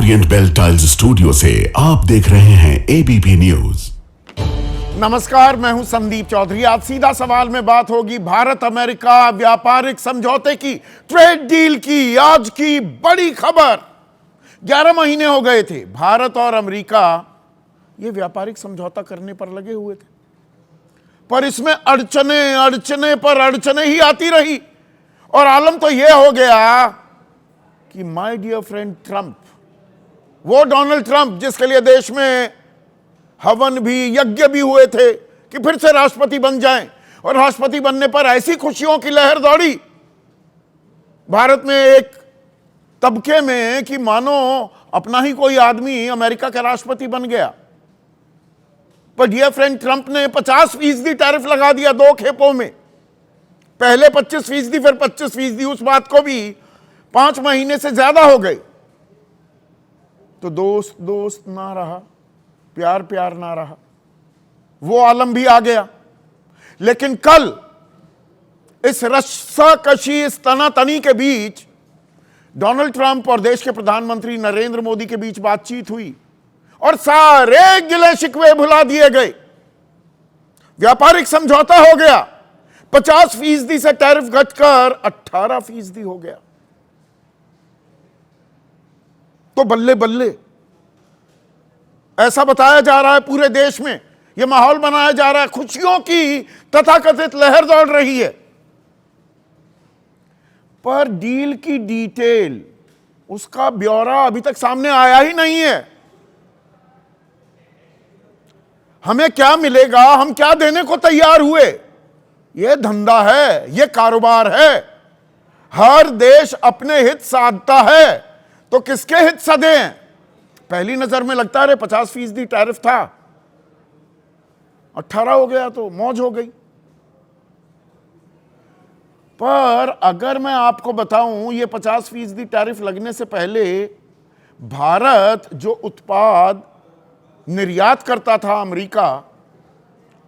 Orient bell tiles studio से आप देख रहे हैं एबीपी न्यूज। नमस्कार, मैं हूं संदीप चौधरी। आज सीधा सवाल में बात होगी भारत अमेरिका व्यापारिक समझौते की, ट्रेड डील की। आज की बड़ी खबर, 11 महीने हो गए थे भारत और अमेरिका ये व्यापारिक समझौता करने पर लगे हुए थे, पर इसमें अड़चने पर अड़चने ही आती रही। और आलम तो यह हो गया कि माय डियर फ्रेंड ट्रंप, वो डोनाल्ड ट्रंप जिसके लिए देश में हवन भी, यज्ञ भी हुए थे कि फिर से राष्ट्रपति बन जाएं, और राष्ट्रपति बनने पर ऐसी खुशियों की लहर दौड़ी भारत में एक तबके में कि मानो अपना ही कोई आदमी अमेरिका का राष्ट्रपति बन गया। पर डियर फ्रेंड ट्रंप ने 50% टैरिफ लगा दिया 2 खेपों में, पहले 25%, फिर 25%। उस बात को भी 5 महीने से ज्यादा हो गए। तो दोस्त दोस्त ना रहा, प्यार प्यार ना रहा, वो आलम भी आ गया। लेकिन कल इस रस्साकशी, इस तनातनी के बीच डोनाल्ड ट्रंप और देश के प्रधानमंत्री नरेंद्र मोदी के बीच बातचीत हुई और सारे गिले शिकवे भुला दिए गए। व्यापारिक समझौता हो गया, 50% से टैरिफ घटकर 18% हो गया। तो बल्ले बल्ले ऐसा बताया जा रहा है, पूरे देश में यह माहौल बनाया जा रहा है, खुशियों की तथाकथित लहर दौड़ रही है। पर डील की डिटेल, उसका ब्यौरा अभी तक सामने आया ही नहीं है। हमें क्या मिलेगा, हम क्या देने को तैयार हुए, यह धंधा है, यह कारोबार है। हर देश अपने हित साधता है, तो किसके हित सधे हैं? पहली नजर में लगता है 50% टैरिफ था, 18 हो गया तो मौज हो गई। पर अगर मैं आपको बताऊं, ये 50% टैरिफ लगने से पहले भारत जो उत्पाद निर्यात करता था अमेरिका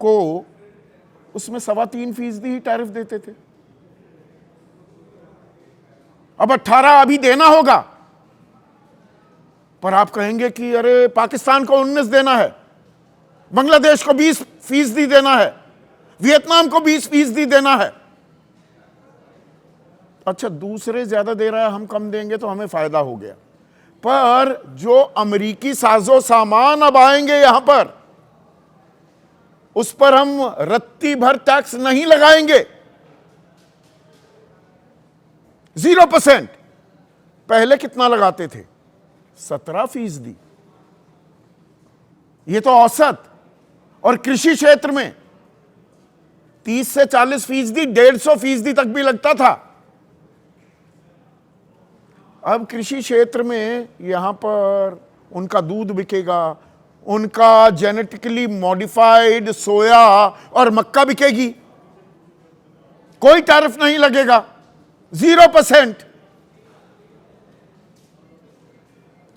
को, उसमें 3.25% ही टैरिफ देते थे। अब 18 अभी देना होगा। पर आप कहेंगे कि अरे पाकिस्तान को 19 देना है, बांग्लादेश को 20% देना है, वियतनाम को 20% देना है। अच्छा, दूसरे ज्यादा दे रहा है, हम कम देंगे तो हमें फायदा हो गया। पर जो अमेरिकी साजो सामान अब आएंगे यहां पर, उस पर हम रत्ती भर टैक्स नहीं लगाएंगे। 0%। पहले कितना लगाते थे? 17%। यह तो औसत। और कृषि क्षेत्र में 30 से 40%, 150% तक भी लगता था। अब कृषि क्षेत्र में यहां पर उनका दूध बिकेगा, उनका जेनेटिकली मॉडिफाइड सोया और मक्का बिकेगी, कोई टैरिफ नहीं लगेगा, 0%।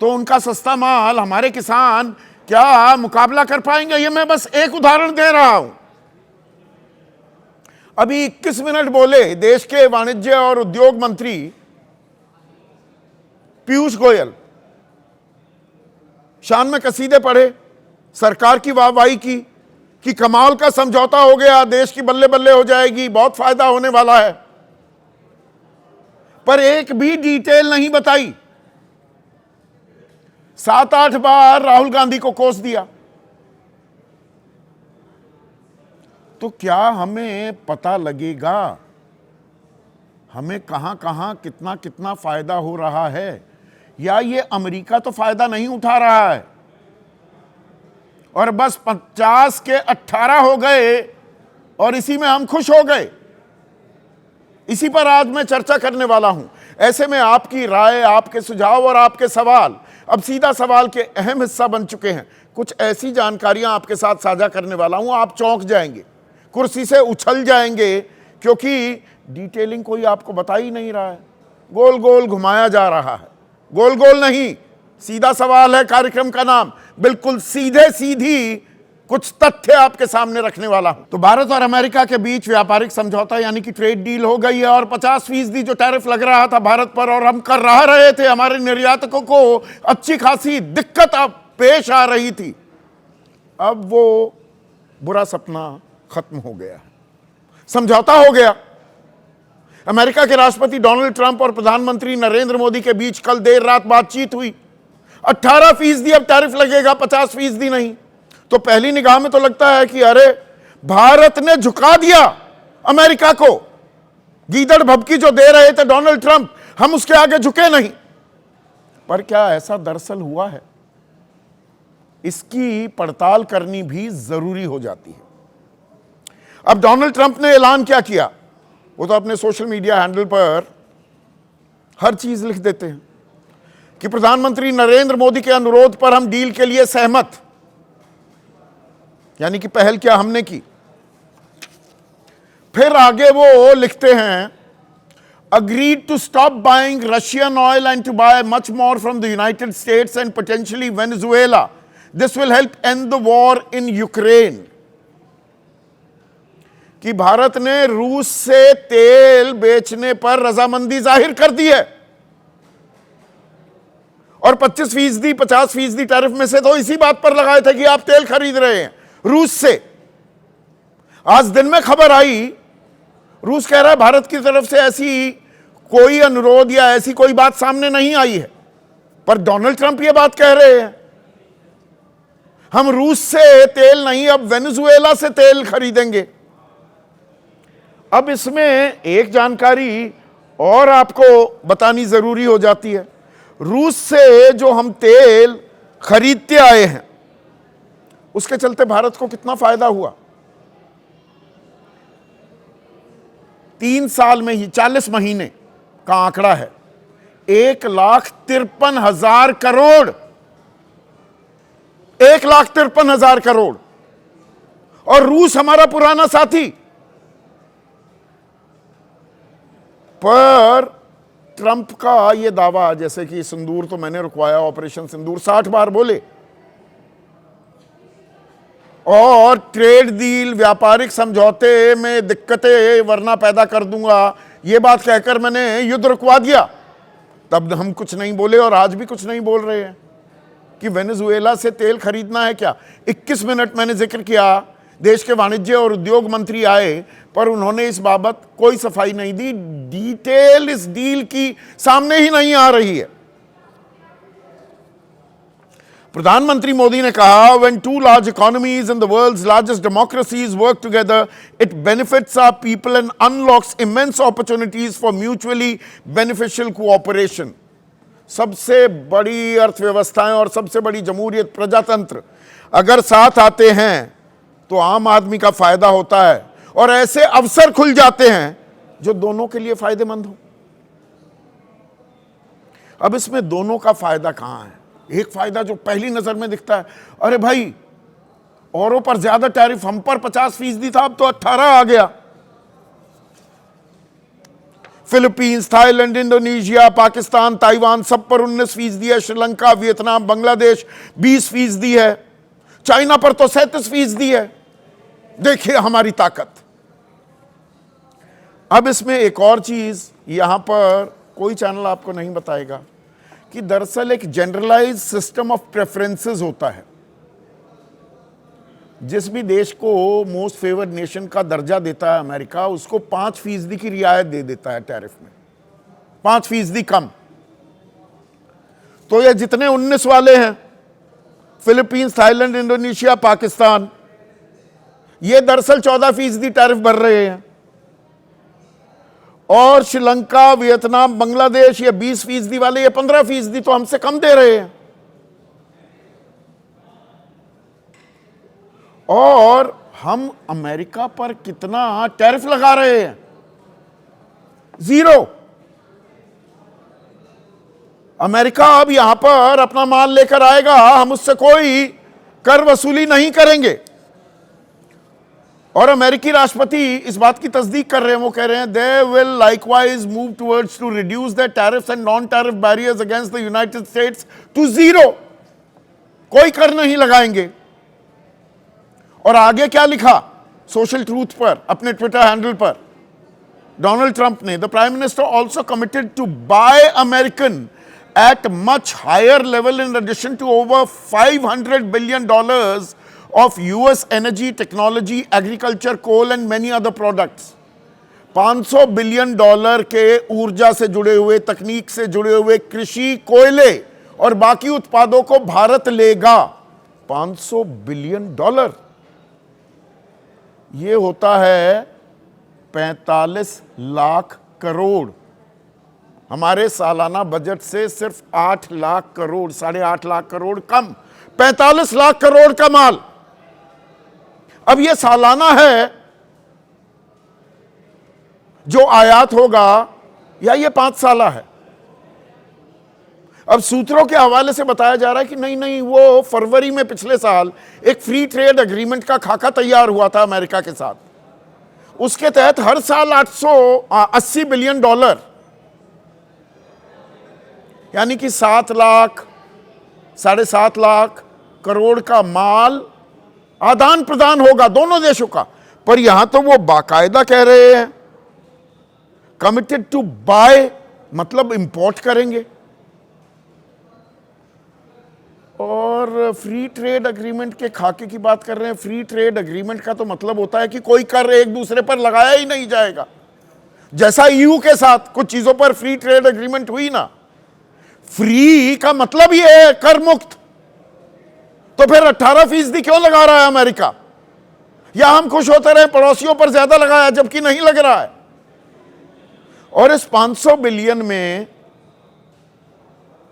तो उनका सस्ता माल हमारे किसान क्या मुकाबला कर पाएंगे? ये मैं बस एक उदाहरण दे रहा हूं। अभी 21 मिनट बोले देश के वाणिज्य और उद्योग मंत्री पीयूष गोयल, शान में कसीदे पढ़े, सरकार की वाहवाही की कि कमाल का समझौता हो गया, देश की बल्ले बल्ले हो जाएगी, बहुत फायदा होने वाला है। पर एक भी डिटेल नहीं बताई। 7-8 बार राहुल गांधी को कोस दिया। तो क्या हमें पता लगेगा हमें कहां कहां कितना कितना फायदा हो रहा है? या ये अमेरिका तो फायदा नहीं उठा रहा है और बस 50 के 18 हो गए और इसी में हम खुश हो गए? इसी पर आज मैं चर्चा करने वाला हूं। ऐसे में आपकी राय, आपके सुझाव और आपके सवाल अब सीधा सवाल के अहम हिस्सा बन चुके हैं। कुछ ऐसी जानकारियां आपके साथ साझा करने वाला हूं, आप चौंक जाएंगे, कुर्सी से उछल जाएंगे, क्योंकि डिटेलिंग कोई आपको बता ही नहीं रहा है। गोल गोल घुमाया जा रहा है। गोल गोल नहीं, सीधा सवाल है कार्यक्रम का नाम। बिल्कुल सीधे सीधी कुछ तथ्य आपके सामने रखने वाला हूं। तो भारत और अमेरिका के बीच व्यापारिक समझौता यानी कि ट्रेड डील हो गई है और 50% जो टैरिफ लग रहा था भारत पर और हम कर रहे थे, हमारे निर्यातकों को अच्छी खासी दिक्कत अब पेश आ रही थी, अब वो बुरा सपना खत्म हो गया, समझौता हो गया। अमेरिका के राष्ट्रपति डोनाल्ड ट्रंप और प्रधानमंत्री नरेंद्र मोदी के बीच कल देर रात बातचीत हुई। 18% अब टैरिफ लगेगा, 50% नहीं। तो पहली निगाह में तो लगता है कि अरे भारत ने झुका दिया अमेरिका को, गीदड़ भभकी जो दे रहे थे डोनाल्ड ट्रंप, हम उसके आगे झुके नहीं। पर क्या ऐसा दरअसल हुआ है? इसकी पड़ताल करनी भी जरूरी हो जाती है। अब डोनाल्ड ट्रंप ने ऐलान क्या किया? वो तो अपने सोशल मीडिया हैंडल पर हर चीज लिख देते हैं कि प्रधानमंत्री नरेंद्र मोदी के अनुरोध पर हम डील के लिए सहमत, यानी कि पहल क्या हमने की। फिर आगे वो लिखते हैं agreed to stop buying Russian oil and to buy much more from the United States and potentially Venezuela. This will help end the war in Ukraine. कि भारत ने रूस से तेल बेचने पर रजामंदी जाहिर कर दी है और 25%, 50% टैरिफ में से तो इसी बात पर लगाए थे कि आप तेल खरीद रहे हैं रूस से। आज दिन में खबर आई, रूस कह रहा है भारत की तरफ से ऐसी कोई अनुरोध या ऐसी कोई बात सामने नहीं आई है, पर डोनाल्ड ट्रंप ये बात कह रहे हैं हम रूस से तेल नहीं, अब वेनेजुएला से तेल खरीदेंगे। अब इसमें एक जानकारी और आपको बतानी जरूरी हो जाती है। रूस से जो हम तेल खरीदते आए हैं उसके चलते भारत को कितना फायदा हुआ? 3 साल में ही 40 महीने का आंकड़ा है, 1,53,000 करोड़, 1,53,000 करोड़। और रूस हमारा पुराना साथी, पर ट्रंप का यह दावा, जैसे कि सिंदूर तो मैंने रुकवाया, ऑपरेशन सिंदूर 60 बार बोले, और ट्रेड डील व्यापारिक समझौते में दिक्कतें वरना पैदा कर दूंगा, यह बात कहकर मैंने युद्ध रुकवा दिया। तब हम कुछ नहीं बोले और आज भी कुछ नहीं बोल रहे हैं कि वेनेजुएला से तेल खरीदना है क्या। 21 मिनट मैंने जिक्र किया, देश के वाणिज्य और उद्योग मंत्री आए पर उन्होंने इस बाबत कोई सफाई नहीं दी। डिटेल इस डील की सामने ही नहीं आ रही है। प्रधानमंत्री मोदी ने कहा, when two large economies in the world's largest democracies work together, it benefits our people and unlocks immense opportunities for mutually beneficial cooperation. सबसे बड़ी अर्थव्यवस्थाएं और सबसे बड़ी जमहूरियत, प्रजातंत्र अगर साथ आते हैं तो आम आदमी का फायदा होता है और ऐसे अवसर खुल जाते हैं जो दोनों के लिए फायदेमंद हो। अब इसमें दोनों का फायदा कहां है? एक फायदा जो पहली नजर में दिखता है, अरे भाई औरों पर ज्यादा टैरिफ, हम पर 50% था, अब तो 18 आ गया। Philippines, Thailand, Indonesia, Pakistan, Taiwan सब पर 19% है। श्रीलंका, वियतनाम, बांग्लादेश 20% है। चाइना पर तो 37% है। देखिए हमारी ताकत। अब इसमें एक और चीज यहां पर कोई चैनल आपको नहीं बताएगा कि दरअसल एक जनरलाइज सिस्टम ऑफ प्रेफरेंसेस होता है। जिस भी देश को मोस्ट फेवर्ड नेशन का दर्जा देता है अमेरिका, उसको 5% की रियायत दे देता है टैरिफ में, 5% कम। तो ये जितने 19 वाले हैं, फिलीपींस, थाईलैंड, इंडोनेशिया, पाकिस्तान, ये दरअसल 14% टैरिफ भर रहे हैं। और श्रीलंका, वियतनाम, बांग्लादेश ये 20% वाले, ये 15% तो हमसे कम दे रहे हैं। और हम अमेरिका पर कितना टैरिफ लगा रहे हैं? 0। अमेरिका अब यहां पर अपना माल लेकर आएगा, हम उससे कोई कर वसूली नहीं करेंगे। और अमेरिकी राष्ट्रपति इस बात की तस्दीक कर रहे हैं, वो कह रहे हैं they will likewise move towards to reduce the tariffs and non tariff barriers against the United States to 0। कोई कर नहीं लगाएंगे। और आगे क्या लिखा सोशल ट्रूथ पर, अपने ट्विटर हैंडल पर डोनाल्ड ट्रंप ने, the prime minister also committed to buy American at much higher level in addition to over $500 billion of US energy, technology, agriculture, coal and many other products. $500 billion के ऊर्जा से जुड़े हुए, तकनीक से जुड़े हुए, कृषि, कोयले और बाकी उत्पादों को भारत लेगा। $500 बिलियन, ये होता है 45 लाख करोड़। हमारे सालाना बजट से सिर्फ 8 लाख करोड़, 8.5 लाख करोड़ कम, 45 लाख करोड़ का माल। अब यह सालाना है जो आयात होगा, या ये 5 साला है? अब सूत्रों के हवाले से बताया जा रहा है कि नहीं, वो फरवरी में पिछले साल एक फ्री ट्रेड एग्रीमेंट का खाका तैयार हुआ था अमेरिका के साथ। उसके तहत हर साल $880 बिलियन, यानी कि 7 लाख, 7.5 लाख करोड़ का माल आदान प्रदान होगा दोनों देशों का। पर यहां तो वो बाकायदा कह रहे हैं कमिटेड टू बाय, मतलब इंपोर्ट करेंगे। और फ्री ट्रेड एग्रीमेंट के खाके की बात कर रहे हैं। फ्री ट्रेड एग्रीमेंट का तो मतलब होता है कि कोई कर एक दूसरे पर लगाया ही नहीं जाएगा। जैसा ईयू के साथ कुछ चीजों पर फ्री ट्रेड एग्रीमेंट हुई ना, फ्री का मतलब ये है कर मुक्त। तो फिर 18% क्यों लगा रहा है अमेरिका? या हम खुश होते रहे पड़ोसियों पर ज्यादा लगाया, जबकि नहीं लग रहा है। और इस 500 बिलियन में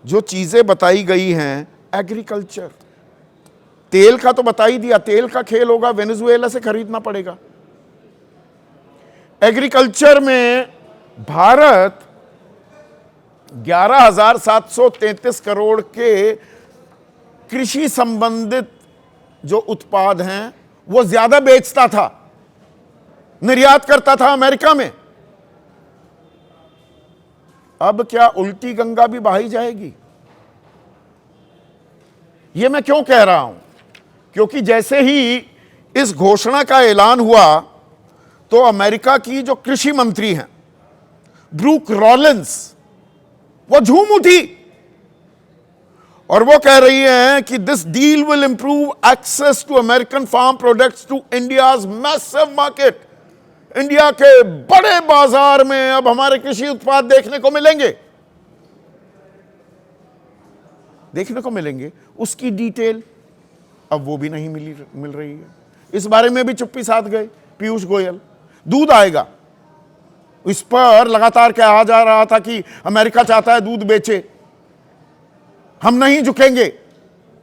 जो चीजें बताई गई हैं, एग्रीकल्चर, तेल का तो बता ही दिया, तेल का खेल होगा, वेनेजुएला से खरीदना पड़ेगा। एग्रीकल्चर में भारत 11,733 करोड़ के कृषि संबंधित जो उत्पाद हैं वो ज्यादा बेचता था, निर्यात करता था अमेरिका में। अब क्या उल्टी गंगा भी बहाई जाएगी? यह मैं क्यों कह रहा हूं? क्योंकि जैसे ही इस घोषणा का ऐलान हुआ तो अमेरिका की जो कृषि मंत्री हैं ब्रूक रॉलिंस, वो झूम उठी और वो कह रही हैं कि this deal will improve access to American farm products to India's massive market. India के बड़े बाजार में अब हमारे कृषि उत्पाद देखने को मिलेंगे। उसकी डिटेल अब वो भी नहीं मिल रही है। इस बारे में भी चुप्पी साध गए पीयूष गोयल। दूध आएगा, इस पर लगातार कहा जा रहा था कि अमेरिका चाहता है दूध बेचे, हम नहीं झुकेंगे,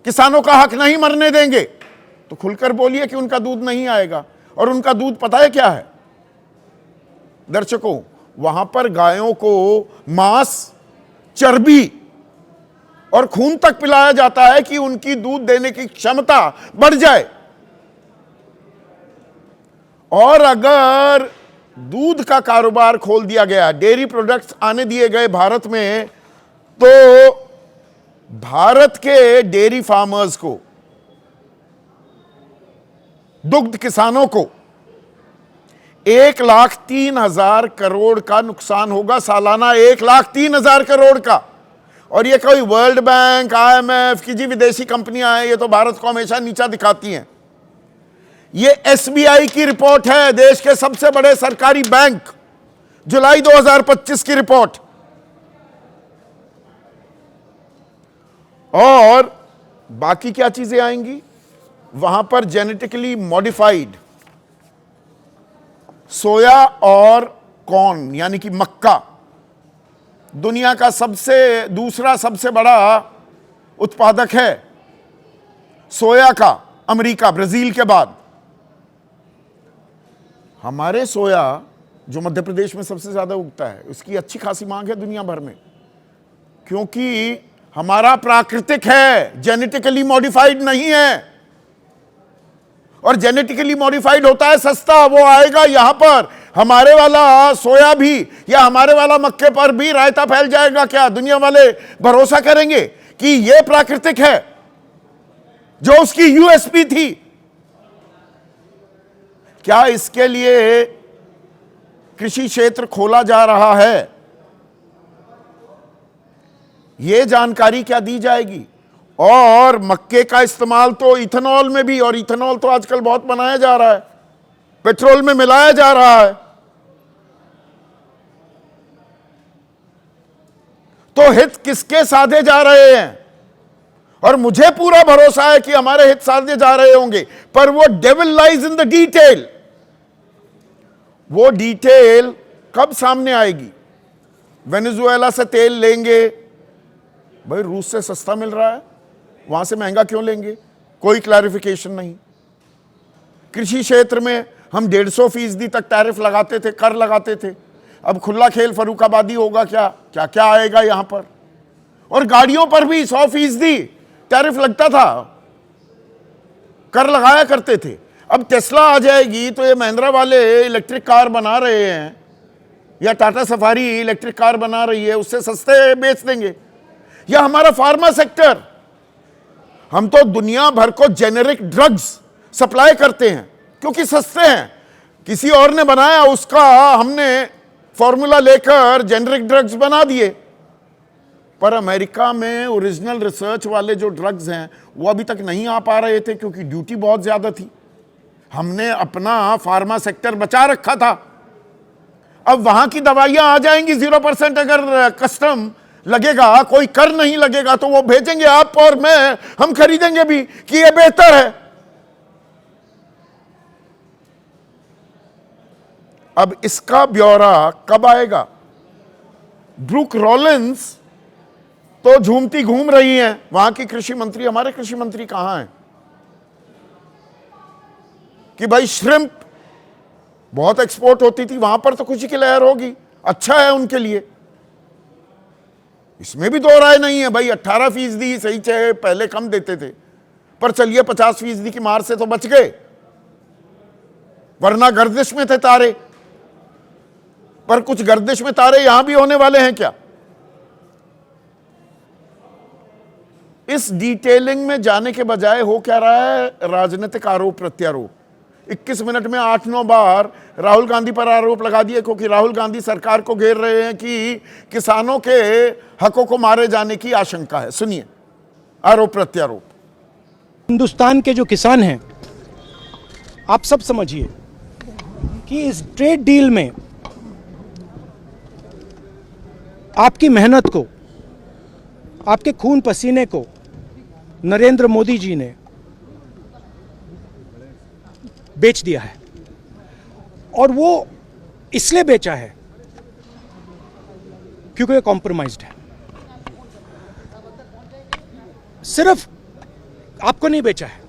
किसानों का हक नहीं मरने देंगे। तो खुलकर बोलिए कि उनका दूध नहीं आएगा। और उनका दूध पता है क्या है दर्शकों? वहां पर गायों को मांस, चर्बी और खून तक पिलाया जाता है कि उनकी दूध देने की क्षमता बढ़ जाए। और अगर दूध का कारोबार खोल दिया गया, डेयरी प्रोडक्ट्स आने दिए गए भारत में, तो भारत के डेयरी फार्मर्स को, दुग्ध किसानों को 1,03,000 करोड़ का नुकसान होगा सालाना, 1,03,000 करोड़ का। और ये कोई वर्ल्ड बैंक, IMF की जी विदेशी कंपनियां हैं, ये तो भारत को हमेशा नीचा दिखाती हैं। ये SBI की रिपोर्ट है, देश के सबसे बड़े सरकारी बैंक, जुलाई 2025 की रिपोर्ट। और बाकी क्या चीजें आएंगी वहां पर? जेनेटिकली मॉडिफाइड सोया और कॉर्न, यानी कि मक्का, दुनिया का दूसरा सबसे बड़ा उत्पादक है सोया का, अमेरिका, ब्राजील के बाद। हमारे सोया जो मध्य प्रदेश में सबसे ज्यादा उगता है, उसकी अच्छी खासी मांग है दुनिया भर में, क्योंकि हमारा प्राकृतिक है, जेनेटिकली मॉडिफाइड नहीं है। और जेनेटिकली मॉडिफाइड होता है सस्ता, वो आएगा यहां पर। हमारे वाला सोया भी या हमारे वाला मक्के पर भी रायता फैल जाएगा क्या? दुनिया वाले भरोसा करेंगे कि यह प्राकृतिक है, जो उसकी यूएसपी थी। क्या इसके लिए कृषि क्षेत्र खोला जा रहा है? यह जानकारी क्या दी जाएगी? और मक्के का इस्तेमाल तो इथेनॉल में भी, और इथेनॉल तो आजकल बहुत बनाया जा रहा है, पेट्रोल में मिलाया जा रहा है। तो हित किसके साधे जा रहे हैं? और मुझे पूरा भरोसा है कि हमारे हित साधे जा रहे होंगे, पर वो devil lies in the detail. वो डिटेल कब सामने आएगी? वेनेजुएला से तेल लेंगे, भाई रूस से सस्ता मिल रहा है, वहां से महंगा क्यों लेंगे? कोई क्लैरिफिकेशन नहीं। कृषि क्षेत्र में हम 150% तक टैरिफ लगाते थे, कर लगाते थे, अब खुला खेल फर्रुखाबादी होगा क्या? क्या क्या आएगा यहां पर? और गाड़ियों पर भी 100% टैरिफ लगता था, कर लगाया करते थे। अब टेस्ला आ जाएगी तो ये महिंद्रा वाले इलेक्ट्रिक कार बना रहे हैं, या टाटा सफारी इलेक्ट्रिक कार बना रही है, उससे सस्ते बेच देंगे। या हमारा फार्मा सेक्टर, हम तो दुनिया भर को जेनेरिक ड्रग्स सप्लाई करते हैं क्योंकि सस्ते हैं। किसी और ने बनाया, उसका हमने फॉर्मूला लेकर जेनेरिक ड्रग्स बना दिए। पर अमेरिका में ओरिजिनल रिसर्च वाले जो ड्रग्स हैं वो अभी तक नहीं आ पा रहे थे क्योंकि ड्यूटी बहुत ज्यादा थी। हमने अपना फार्मा सेक्टर बचा रखा था। अब वहां की दवाइयां आ जाएंगी 0%, अगर कस्टम लगेगा, कोई कर नहीं लगेगा, तो वो भेजेंगे आप और मैं, हम खरीदेंगे भी कि ये बेहतर है। अब इसका ब्यौरा कब आएगा? ब्रूक रॉलिंस तो झूमती घूम रही हैं, वहां की कृषि मंत्री। हमारे कृषि मंत्री कहां हैं कि भाई श्रिम्प बहुत एक्सपोर्ट होती थी, वहां पर तो खुशी की लहर होगी, अच्छा है उनके लिए, इसमें भी दो राय नहीं है भाई। 18% सही, चाहे पहले कम देते थे, पर चलिए 50% की मार से तो बच गए, वरना गर्दिश में थे तारे। पर कुछ गर्दिश में तारे यहां भी होने वाले हैं क्या? इस डिटेलिंग में जाने के बजाय हो क्या रहा है? राजनीतिक आरोप प्रत्यारोप। 21 मिनट में 8-9 बार राहुल गांधी पर आरोप लगा दिए, क्योंकि राहुल गांधी सरकार को घेर रहे हैं कि किसानों के हकों को मारे जाने की आशंका है। सुनिए आरोप प्रत्यारोप। हिंदुस्तान के जो किसान हैं, आप सब समझिए कि इस ट्रेड डील में आपकी मेहनत को, आपके खून पसीने को नरेंद्र मोदी जी ने बेच दिया है। और वो इसलिए बेचा है क्योंकि ये कॉम्प्रोमाइज्ड है। सिर्फ आपको नहीं बेचा है,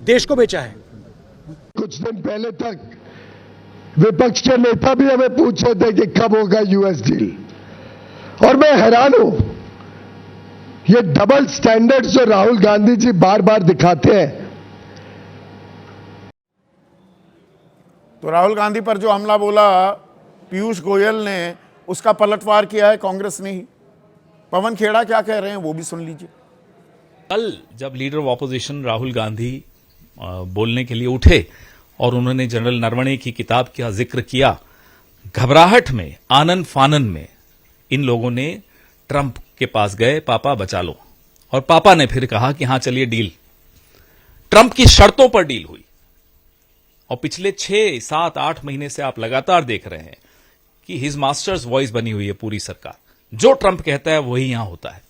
देश को बेचा है। कुछ दिन पहले तक विपक्ष के नेता भी हमें पूछ रहे थे कि कब होगा यूएस डील, और मैं हैरान हूं, ये डबल स्टैंडर्ड्स जो राहुल गांधी जी बार बार दिखाते हैं। तो राहुल गांधी पर जो हमला बोला पीयूष गोयल ने, उसका पलटवार किया है कांग्रेस ने ही। पवन खेड़ा क्या कह रहे हैं वो भी सुन लीजिए। कल जब leader of opposition Rahul Gandhi बोलने के लिए उठे और उन्होंने जनरल नरवणे की किताब का जिक्र किया, घबराहट में, आनन फानन में इन लोगों ने ट्रंप के पास गए, पापा बचा लो। और पापा ने फिर कहा कि हां चलिए डील। ट्रंप की शर्तों पर डील हुई। और पिछले 6, 7, 8 महीने से आप लगातार देख रहे हैं कि हिज मास्टर्स वॉइस बनी हुई है पूरी सरकार। जो ट्रंप कहता है वही यहां होता है।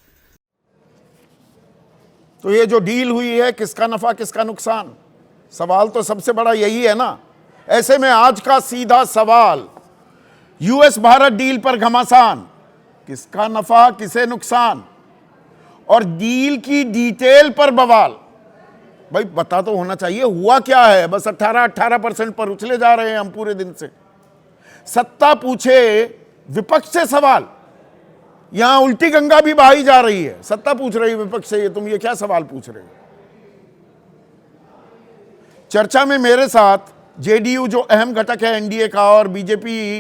तो ये जो डील हुई है, किसका नफा किसका नुकसान? सवाल तो सबसे बड़ा यही है ना। ऐसे में आज का सीधा सवाल, यूएस भारत डील पर घमासान, किसका नफा किसे नुकसान? और डील की डिटेल पर बवाल। भाई पता तो होना चाहिए हुआ क्या है। बस 18% पर उछले जा रहे हैं हम पूरे दिन से। सत्ता पूछे विपक्ष से सवाल, यहां उल्टी गंगा भी बहाई जा रही है। सत्ता पूछ रही है विपक्ष से, तुम ये क्या सवाल पूछ रहे हो? चर्चा में मेरे साथ जेडीयू जो अहम घटक है एनडीए का और बीजेपी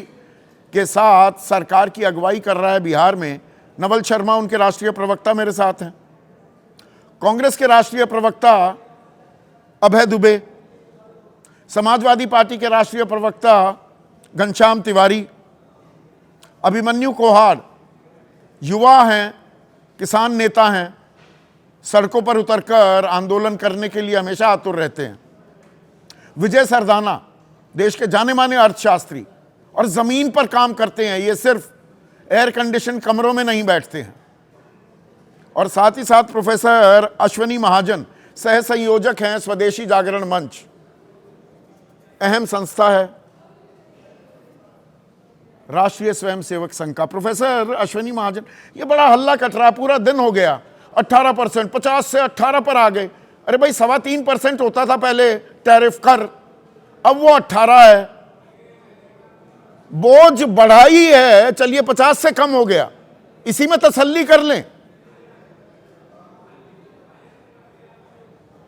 के साथ सरकार की अगुवाई कर रहा है बिहार में, नवल शर्मा उनके राष्ट्रीय प्रवक्ता मेरे साथ हैं। कांग्रेस के राष्ट्रीय प्रवक्ता अभय दुबे, समाजवादी पार्टी के राष्ट्रीय प्रवक्ता घनश्याम तिवारी, अभिमन्यु कोहाड़ युवा हैं, किसान नेता हैं, सड़कों पर उतरकर आंदोलन करने के लिए हमेशा आतुर रहते हैं। विजय सरदाना देश के जाने माने अर्थशास्त्री और जमीन पर काम करते हैं, ये सिर्फ एयर कंडीशन कमरों में नहीं बैठते हैं। और साथ ही साथ प्रोफेसर अश्वनी महाजन सह संयोजक हैं स्वदेशी जागरण मंच, अहम संस्था है राष्ट्रीय स्वयंसेवक संघ का। प्रोफेसर अश्वनी महाजन, ये बड़ा हल्ला कट रहा, पूरा दिन हो गया 18%, 50 से 18 पर आ गए। अरे भाई 3.25% होता था पहले टैरिफ कर, अब वो 18 है, बोझ बढ़ाई है, चलिए 50 से कम हो गया, इसी में तसल्ली कर लें।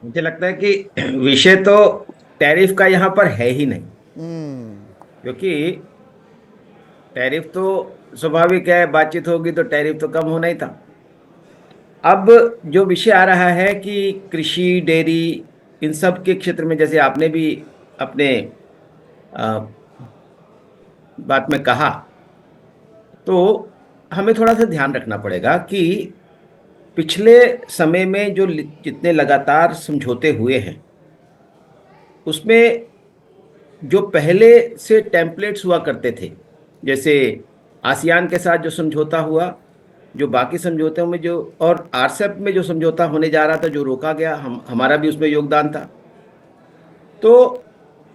मुझे लगता है कि विषय तो टैरिफ का यहाँ पर है ही नहीं, क्योंकि टैरिफ तो स्वाभाविक है, बातचीत होगी तो टैरिफ तो कम होना ही था। अब जो विषय आ रहा है कि कृषि, डेयरी, इन सब के क्षेत्र में, जैसे आपने भी अपने बात में कहा, तो हमें थोड़ा सा ध्यान रखना पड़ेगा कि पिछले समय में जो जितने लगातार समझौते हुए हैं, उसमें जो पहले से टेम्पलेट्स हुआ करते थे, जैसे आसियान के साथ जो समझौता हुआ, जो बाकी समझौतों में जो, और आरसेप में जो समझौता होने जा रहा था, जो रोका गया, हमारा भी उसमें योगदान था। तो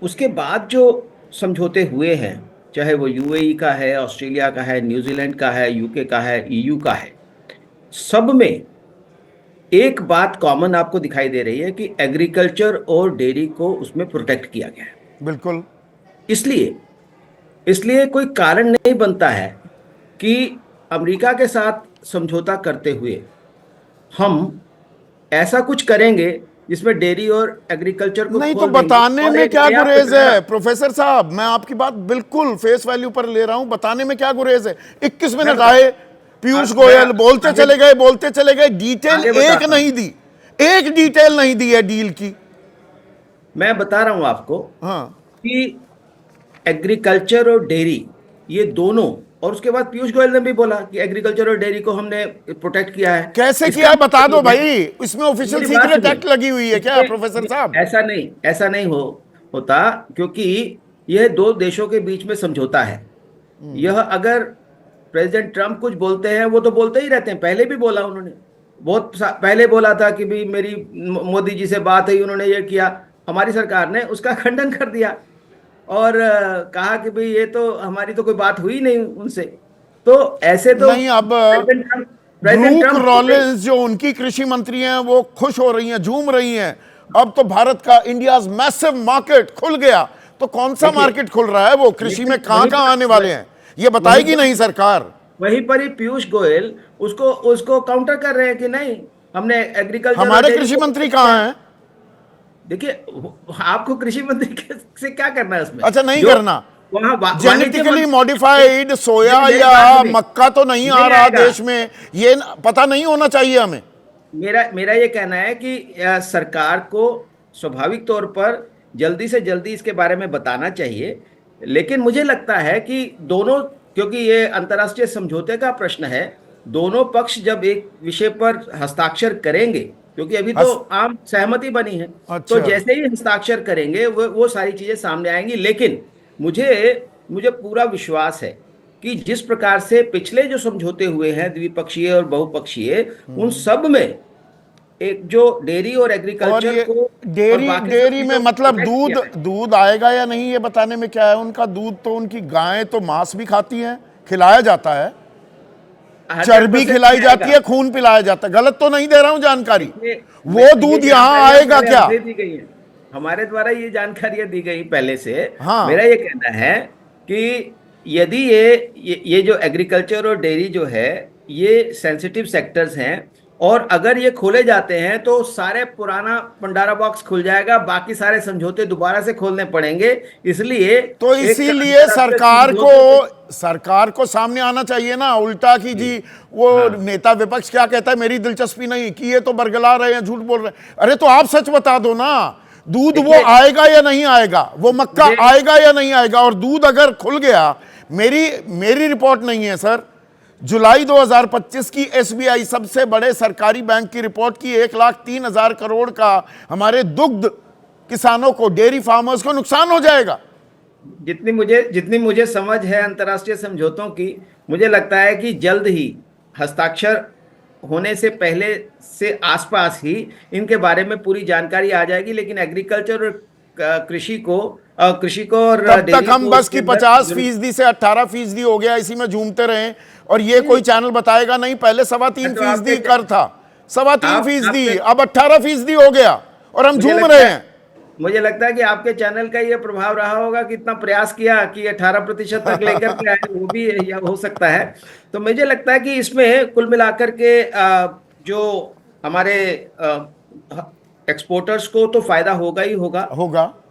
उसके बाद जो समझौते हुए हैं, चाहे वो यूएई का है, ऑस्ट्रेलिया का है, न्यूजीलैंड का है, यूके का है, ईयू का है, सब में एक बात कॉमन आपको दिखाई दे रही है कि एग्रीकल्चर और डेयरी को उसमें प्रोटेक्ट किया गया है। बिल्कुल, इसलिए कोई कारण नहीं बनता है कि अमेरिका के साथ समझौता करते हुए हम ऐसा कुछ करेंगे जिसमें डेयरी और एग्रीकल्चर को नहीं, तो बताने में क्या गुरेज है प्रोफेसर साहब? मैं आपकी बात बिल्कुल फेस वैल्यू पर ले रहा हूं, बताने में क्या गुरेज है? 21 मिनट आए, पीयूष गोयल बोलते चले गए, डिटेल एक नहीं दी, एक डिटेल नहीं दी है डील की। मैं बता रहा हूं आपको, हाँ, कि एग्रीकल्चर और डेयरी ये दोनों, और उसके बाद पीयूष गोयल ने भी बोला कि एग्रीकल्चर और डेयरी को हमने प्रोटेक्ट किया है। कैसे किया है बता दो भाई, इसमें ऑफिशियल सीक्रेट एक्ट लगी हुई है क्या प्रोफेसर साहब? ऐसा नहीं होता, क्योंकि यह दो देशों के बीच में समझौता है। यह अगर प्रेसिडेंट ट्रंप कुछ बोलते हैं, वो तो बोलते ही रहते हैं, पहले भी बोला उन्होंने, बहुत पहले बोला था कि भी मेरी मोदी जी से बात हुई, उन्होंने ये किया, हमारी सरकार ने उसका खंडन कर दिया और कहा कि भाई ये तो हमारी तो कोई बात हुई नहीं उनसे। तो ऐसे तो नहीं, अब ब्रूक रॉलिंस जो उनकी कृषि मंत्री हैं वो खुश हो रही हैं, झूम रही हैं, अब तो भारत का इंडियाज मैसिव मार्केट खुल गया। तो कौन सा मार्केट खुल रहा है? वो कृषि में कहां आने वाले हैं ये बताएगी नहीं सरकार। वहीं पर ही पीयूष गोयल उसको काउंटर कर रहे हैं कि नहीं, हमने एग्रीकल्चर, हमारे कृषि मंत्री कहां हैं? देखिए, आपको कृषि मंत्री से क्या करना है उसमें? अच्छा, नहीं करना, जेनेटिकली मॉडिफाइड सोया या मक्का तो नहीं आ रहा देश में, ये पता नहीं होना चाहिए हमें। मेरा ये कहना है कि सरकार को स्वाभाविक तौर पर जल्दी से जल्दी इसके बारे में बताना चाहिए, लेकिन मुझे लगता है कि दोनों, क्योंकि ये अंतर्राष्ट्रीय समझौते का प्रश्न है, दोनों पक्ष जब एक विषय पर हस्ताक्षर करेंगे, क्योंकि अभी तो आम सहमति बनी है, अच्छा। तो जैसे ही हस्ताक्षर करेंगे वो सारी चीजें सामने आएंगी। लेकिन मुझे पूरा विश्वास है कि जिस प्रकार से पिछले जो समझौते हुए हैं द्विपक्षीय और बहुपक्षीय, उन सब में एक जो डेयरी और एग्रीकल्चर को, डेयरी में मतलब दूध आएगा या नहीं ये बताने में क्या है? उनका दूध तो, उनकी गायें तो मांस भी खाती हैं, खिलाया जाता है, चर्बी खिलाई जाती है, खून पिलाया जाता है। गलत तो नहीं दे रहा हूं जानकारी? वो दूध यहाँ आएगा क्या? हमारे द्वारा ये जानकारियां दी गई पहले से। हाँ। मेरा ये कहना है कि यदि ये जो एग्रीकल्चर और डेयरी जो है, ये सेंसिटिव सेक्टर्स हैं, और अगर ये खोले जाते हैं तो सारे पुराना पंडारा बॉक्स खुल जाएगा, बाकी सारे समझौते दोबारा से खोलने पड़ेंगे। इसलिए सरकार को सामने आना चाहिए ना, उल्टा की जी वो नेता विपक्ष क्या कहता है, मेरी दिलचस्पी नहीं कि ये तो बरगला रहे हैं, झूठ बोल रहे हैं। अरे तो आप सच बता दो ना, दूध वो देखिए- आएगा या नहीं आएगा, वो मक्का ये- आएगा या नहीं आएगा। और दूध अगर खुल गया, मेरी रिपोर्ट नहीं है सर, जुलाई 2025 की एसबीआई सबसे बड़े सरकारी बैंक की रिपोर्ट की 1,03,000 करोड़ का हमारे दुग्ध किसानों को, डेयरी फार्मर्स को नुकसान हो जाएगा। जितनी मुझे समझ है अंतर्राष्ट्रीय समझौतों की, मुझे लगता है कि जल्द ही हस्ताक्षर होने से पहले से आसपास ही इनके बारे में पूरी जानकारी आ जाएगी। लेकिन एग्रीकल्चर और कृषि को और तब तक डेयरी हम को बस की उसके अंदर 50% से 18% हो गया, इसी में झूमते रहे। और ये कोई चैनल बताएगा नहीं, पहले 3.25% कर था, 3.25%, अब 18% हो गया और हम झूम रहे हैं। मुझे लगता है कि आपके चैनल का ये प्रभाव रहा होगा कि इतना प्रयास किया कि 18% तक लेकर के आए, वो भी या हो सकता है। तो मुझे लगता है कि इसमें कुल मिलाकर के जो हमारे एक्सपोर्टर्स को तो फायदा होगा ही होगा।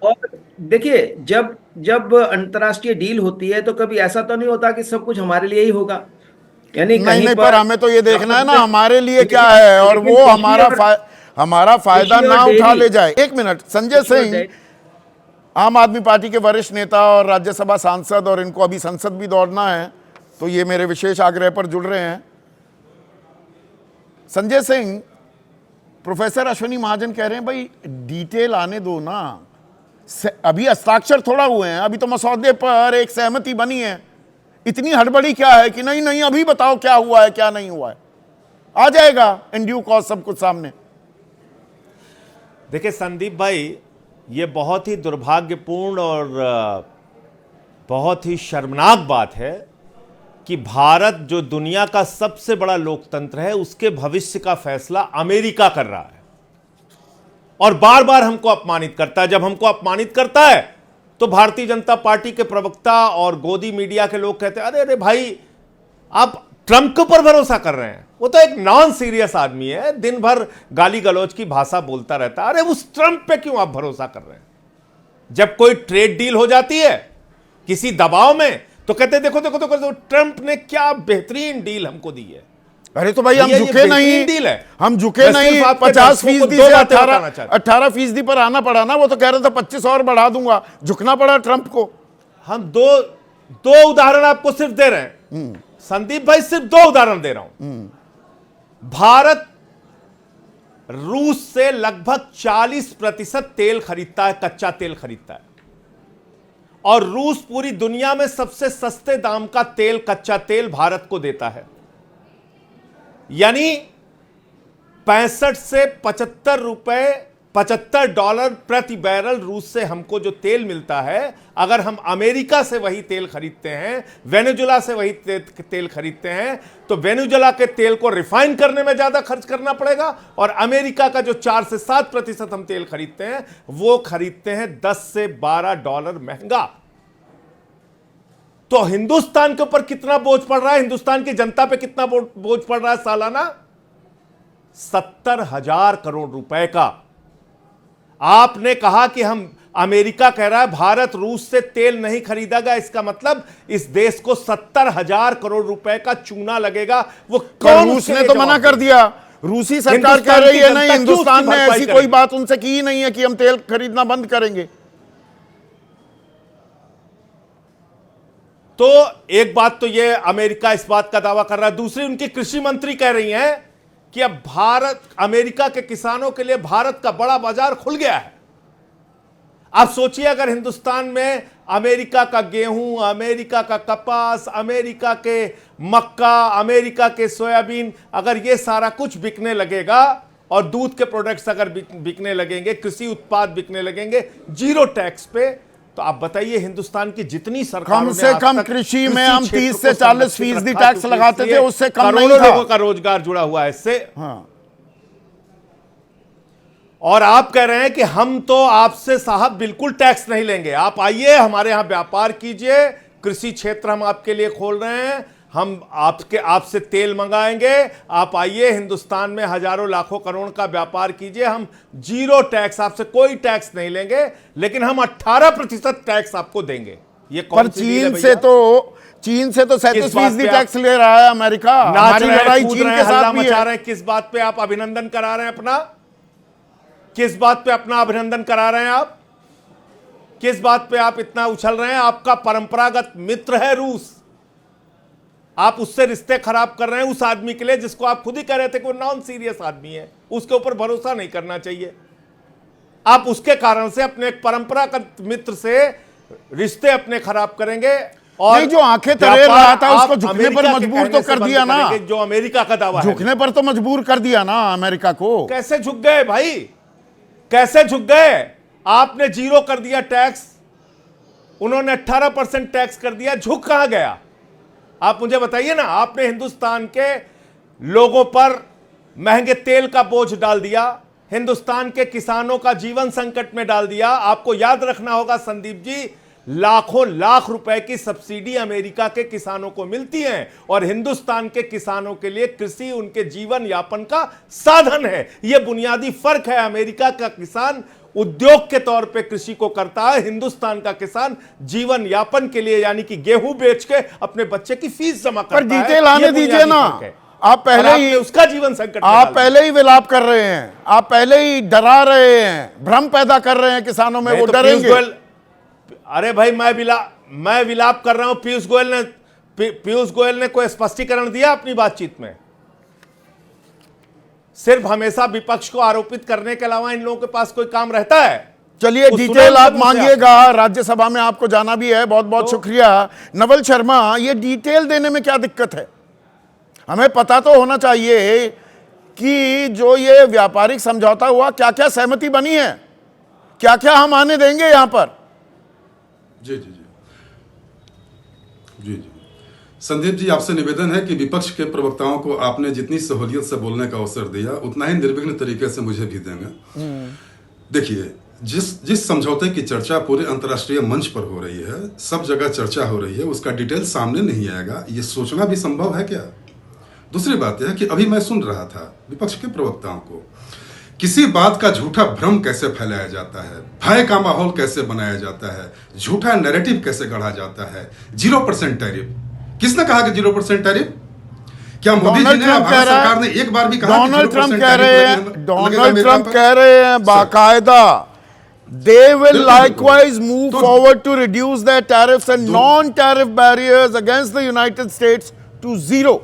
और देखिए, जब अंतर्राष्ट्रीय डील होती है तो कभी ऐसा तो नहीं होता कि सब कुछ हमारे लिए ही होगा, यानी नहीं, पर हमें तो ये देखना है ना हमारे लिए क्या है, और वो हमारा फायदा ना उठा ले जाए। एक मिनट, संजय सिंह आम आदमी पार्टी के वरिष्ठ नेता और राज्यसभा सांसद, और इनको अभी संसद भी दौड़ना है, तो ये मेरे विशेष आग्रह पर जुड़ रहे हैं। संजय सिंह, प्रोफेसर अश्विनी महाजन कह रहे हैं भाई डिटेल आने दो ना, अभी हस्ताक्षर थोड़ा हुए हैं, अभी तो मसौदे पर एक सहमति बनी है, इतनी हड़बड़ी क्या है कि नहीं अभी बताओ क्या हुआ है क्या नहीं हुआ है, आ जाएगा इन ड्यू कॉर्स सब कुछ सामने। देखिए संदीप भाई, ये बहुत ही दुर्भाग्यपूर्ण और बहुत ही शर्मनाक बात है कि भारत जो दुनिया का सबसे बड़ा लोकतंत्र है, उसके भविष्य का फैसला अमेरिका कर रहा है और बार बार हमको अपमानित करता है। जब हमको अपमानित करता है तो भारतीय जनता पार्टी के प्रवक्ता और गोदी मीडिया के लोग कहते हैं अरे भाई आप ट्रंप के ऊपर भरोसा कर रहे हैं, वो तो एक नॉन सीरियस आदमी है, दिन भर गाली गलौज की भाषा बोलता रहता है, अरे उस ट्रंप पे क्यों आप भरोसा कर रहे हैं। जब कोई ट्रेड डील हो जाती है किसी दबाव में तो कहते देखो ट्रंप ने क्या बेहतरीन डील हमको दी है। अरे तो भाई हम झुके नहीं, डील है, हम झुके नहीं, 50% से 18% पर आना पड़ा ना, वो तो कह रहे थे 25 और बढ़ा दूंगा, झुकना पड़ा ट्रंप को। हम दो उदाहरण आपको सिर्फ दे रहे हैं संदीप भाई, सिर्फ 2 उदाहरण दे रहा हूं। भारत रूस से लगभग 40% तेल खरीदता है, कच्चा तेल खरीदता है, और रूस पूरी दुनिया में सबसे सस्ते दाम का तेल, कच्चा तेल भारत को देता है। यानी 65 से $75 प्रति बैरल रूस से हमको जो तेल मिलता है, अगर हम अमेरिका से वही तेल खरीदते हैं, वेनेजुला से वही तेल खरीदते हैं, तो वेनेजुला के तेल को रिफाइन करने में ज्यादा खर्च करना पड़ेगा, और अमेरिका का जो 4 से 7% हम तेल खरीदते हैं, वो खरीदते हैं $10 से $12 महंगा। तो हिंदुस्तान के ऊपर कितना बोझ पड़ रहा है, हिंदुस्तान की जनता पे कितना बोझ पड़ रहा है सालाना? 70,000 करोड़ रुपए का। आपने कहा कि हम, अमेरिका कह रहा है भारत रूस से तेल नहीं खरीदेगा, इसका मतलब इस देश को 70,000 करोड़ रुपए का चूना लगेगा। वो कौन? रूस ने तो मना कर दिया, रूसी सरकार कह रही है नहीं, हिंदुस्तान ने ऐसी कोई बात उनसे की ही नहीं है कि हम तेल खरीदना बंद करेंगे। तो एक बात तो ये अमेरिका इस बात का दावा कर रहा है, दूसरी उनकी कृषि मंत्री कह रही हैं कि अब भारत, अमेरिका के किसानों के लिए भारत का बड़ा बाजार खुल गया है। आप सोचिए अगर हिंदुस्तान में अमेरिका का गेहूं, अमेरिका का कपास, अमेरिका के मक्का, अमेरिका के सोयाबीन, अगर ये सारा कुछ बिकने लगेगा और दूध के प्रोडक्ट्स अगर बिकने लगेंगे, कृषि उत्पाद बिकने लगेंगे 0 टैक्स पे, तो आप बताइए हिंदुस्तान की जितनी सरकार, कम से कम कृषि में हम 30 से 40% टैक्स लगाते थे, उससे कम नहीं करोड़ों था। लोगों का रोजगार जुड़ा हुआ है इससे। हाँ। और आप कह रहे हैं कि हम तो आपसे साहब बिल्कुल टैक्स नहीं लेंगे, आप आइए हमारे यहां व्यापार कीजिए, कृषि क्षेत्र हम आपके लिए खोल रहे हैं, हम आपसे तेल मंगाएंगे, आप आइए हिंदुस्तान में हजारों लाखों करोड़ का व्यापार कीजिए, हम 0 टैक्स, आपसे कोई टैक्स नहीं लेंगे, लेकिन हम 18% टैक्स आपको देंगे। ये कौन सी डील है भैया? चीन से तो 37% टैक्स ले रहा है अमेरिका। हमारी लड़ाई चीन के साथ भी है। मचा रहे हैं, किस बात पे आप अभिनंदन करा रहे हैं अपना? किस बात पे अपना अभिनंदन करा रहे हैं आप? किस बात पे आप इतना उछल रहे हैं? आपका परंपरागत मित्र है रूस, आप उससे रिश्ते खराब कर रहे हैं उस आदमी के लिए जिसको आप खुद ही कह रहे थे कि वो नॉन सीरियस आदमी है, उसके ऊपर भरोसा नहीं करना चाहिए। आप उसके कारण से अपने एक परंपरागत मित्र से रिश्ते अपने खराब करेंगे। और नहीं, जो आंखें तरे रहा था उसको झुकने पर मजबूर तो कर दिया ना, जो अमेरिका का दावा है, झुकने पर तो मजबूर कर दिया ना अमेरिका को। कैसे झुक गए भाई, कैसे झुक गए? आपने 0 कर दिया टैक्स, उन्होंने 18% टैक्स कर दिया, झुक कहां गया? आप मुझे बताइए ना। आपने हिंदुस्तान के लोगों पर महंगे तेल का बोझ डाल दिया, हिंदुस्तान के किसानों का जीवन संकट में डाल दिया। आपको याद रखना होगा संदीप जी, लाखों लाख रुपए की सब्सिडी अमेरिका के किसानों को मिलती है और हिंदुस्तान के किसानों के लिए कृषि उनके जीवन यापन का साधन है। यह बुनियादी फर्क है। अमेरिका का किसान उद्योग के तौर पे कृषि को करता है, हिंदुस्तान का किसान जीवन यापन के लिए यानी कि गेहूं बेच के अपने बच्चे की फीस जमा करता है। पर डिटेल आने दीजिए ना, आप पहले ही उसका जीवन संकट, आप पहले ही विलाप कर रहे हैं, आप पहले ही डरा रहे हैं, भ्रम पैदा कर रहे हैं किसानों में, वो डरेंगे। अरे भाई मैं विलाप कर रहा हूं। पीयूष गोयल ने कोई स्पष्टीकरण दिया अपनी बातचीत में? सिर्फ हमेशा विपक्ष को आरोपित करने के अलावा इन लोगों के पास कोई काम रहता है? चलिए डिटेल आप मांगिएगा, राज्यसभा में आपको जाना भी है, बहुत बहुत शुक्रिया। नवल शर्मा, ये डिटेल देने में क्या दिक्कत है? हमें पता तो होना चाहिए कि जो ये व्यापारिक समझौता हुआ, क्या क्या सहमति बनी है, क्या क्या हम आने देंगे यहां पर। जी जी जी जी जी संदीप जी, आपसे निवेदन है कि विपक्ष के प्रवक्ताओं को आपने जितनी सहूलियत से बोलने का अवसर दिया उतना ही निर्विघ्न तरीके से मुझे भी देंगे। देखिए, जिस समझौते की चर्चा पूरे अंतर्राष्ट्रीय मंच पर हो रही है, सब जगह चर्चा हो रही है, उसका डिटेल सामने नहीं आएगा, ये सोचना भी संभव है क्या? दूसरी बात यह है कि अभी मैं सुन रहा था विपक्ष के प्रवक्ताओं को, किसी बात का झूठा भ्रम कैसे फैलाया जाता है, भय का माहौल कैसे बनाया जाता है, झूठा नैरेटिव कैसे गढ़ा जाता है। 0% टैरिफ, किसने कहा कि 0% टैरिफ? क्या मोदी जी ने, भारत सरकार ने एक बार भी कहा? डोनाल्ड ट्रंप कह रहे हैं बाकायदा, they will likewise move forward to reduce their tariffs and non-tariff barriers against the United States to 0.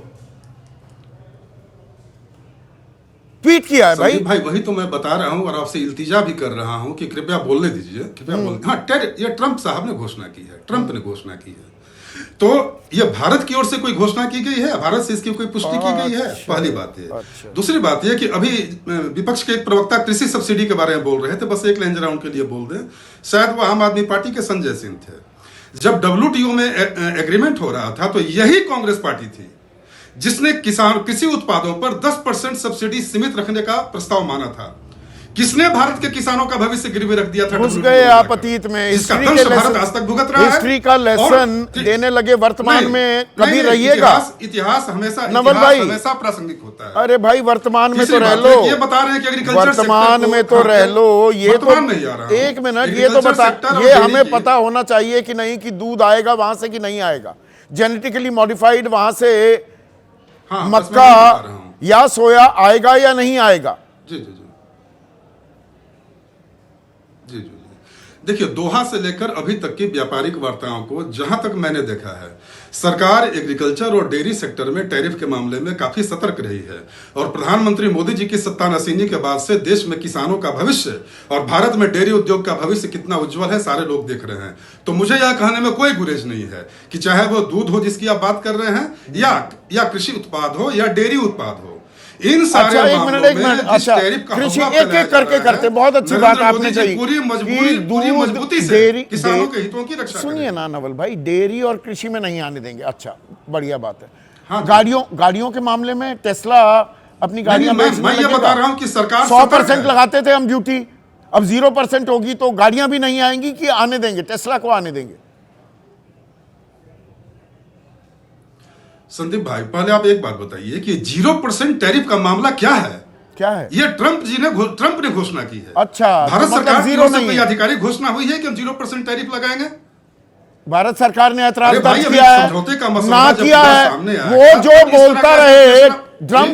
Tweet किया है भाई। वही तो मैं बता रहा हूं और आपसे इल्तिजा भी कर रहा हूं कि कृपया बोलने दीजिए, कृपया बोलने। हाँ, ये ट्रंप साहब ने घोषणा की है, ट्रंप ने घोषणा की है, तो ये भारत की ओर से कोई घोषणा की गई है? भारत से इसकी कोई पुष्टि की गई है? पहली बात है। दूसरी बात यह कि अभी विपक्ष के एक प्रवक्ता कृषि सब्सिडी के बारे में बोल रहे थे, बस एक लाइन जरा उनके लिए बोल दें, शायद वो आम आदमी पार्टी के संजय सिंह थे। जब WTO में एग्रीमेंट हो रहा था तो यही कांग्रेस पार्टी थी जिसने कृषि उत्पादों पर 10% सब्सिडी सीमित रखने का प्रस्ताव माना था। किसने भारत के किसानों का भविष्य गिरवी रख दिया था? घुस गए आप अतीत में, भारत आज तक भुगत रहा है। हिस्ट्री का लेसन देने लगे वर्तमान में, कभी रहिएगा। इतिहास हमेशा नवल भाई हमेशा प्रासंगिक होता है। अरे भाई, वर्तमान में तो रह लो, ये बता रहे हैं कि एग्रीकल्चर वर्तमान में तो रह लो, ये तो एक मिनट, ये तो बता, ये हमें पता होना चाहिए कि नहीं कि दूध आएगा वहां से कि नहीं आएगा, जेनेटिकली मॉडिफाइड वहां से मक्का या सोया आएगा या नहीं आएगा। जी जी जी जी जी। देखिए, दोहा से लेकर अभी तक की व्यापारिक वार्ताओं को जहां तक मैंने देखा है, सरकार एग्रीकल्चर और डेयरी सेक्टर में टैरिफ के मामले में काफी सतर्क रही है और प्रधानमंत्री मोदी जी की सत्तानसीनी के बाद से देश में किसानों का भविष्य और भारत में डेयरी उद्योग का भविष्य कितना उज्जवल है सारे लोग देख रहे हैं। तो मुझे यह कहने में कोई गुरेज नहीं है कि चाहे वो दूध हो जिसकी आप बात कर रहे हैं या कृषि उत्पाद हो या डेयरी उत्पाद हो, इन सारे एक मिनट अच्छा, कृषि एक एक करके करते, बहुत अच्छी बात आपने कही, पूरी मजबूती से किसानों के हितों की रक्षा। सुनिए ना नवल भाई, डेयरी और कृषि में नहीं आने देंगे, अच्छा बढ़िया बात है। हाँ, गाड़ियों के मामले में टेस्ला अपनी गाड़ियां बेचने मैं ये बता रहा हूं कि सरकार 100% लगाते थे हम ड्यूटी, अब 0% होगी तो गाड़ियां भी नहीं आएंगी कि आने देंगे, टेस्ला को आने देंगे? संदीप भाई, पहले आप एक बात बताइए कि 0% टैरिफ का मामला क्या है? क्या है ये? ट्रंप ने घोषणा की है। अच्छा, भारत सरकार की जीरो ओर से कोई आधिकारिक घोषणा हुई है कि हम 0% टैरिफ लगाएंगे? भारत सरकार ने ऐतराज दर्ज किया किया है, समझौते का ना किया है। वो जो बोलता रहे,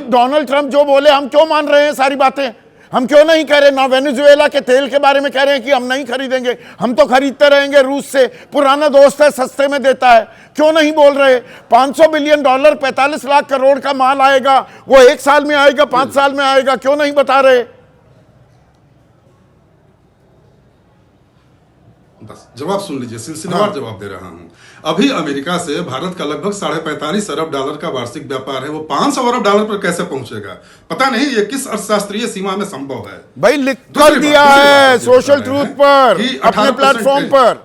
डोनाल्ड ट्रंप जो बोले, हम क्यों मान रहे हैं सारी बातें? हम क्यों नहीं कह रहे? ना वेनेजुएला के तेल के बारे में कह रहे हैं कि हम नहीं खरीदेंगे, हम तो खरीदते रहेंगे रूस से, पुराना दोस्त है, सस्ते में देता है। क्यों नहीं बोल रहे? $500 बिलियन 45 लाख करोड़ का माल आएगा, वो 1 साल में आएगा, 5 साल में आएगा, क्यों नहीं बता रहे? बस जवाब सुन लीजिए, सिलसिलेवार जवाब दे रहा हूं। अभी अमेरिका से भारत का लगभग $45.5 अरब का वार्षिक व्यापार है, वो $500 अरब पर कैसे पहुंचेगा? पता नहीं ये किस अर्थशास्त्रीय सीमा में संभव है। भाई लिख कर दिया है सोशल ट्रूथ पर, अपने प्लेटफॉर्म पर,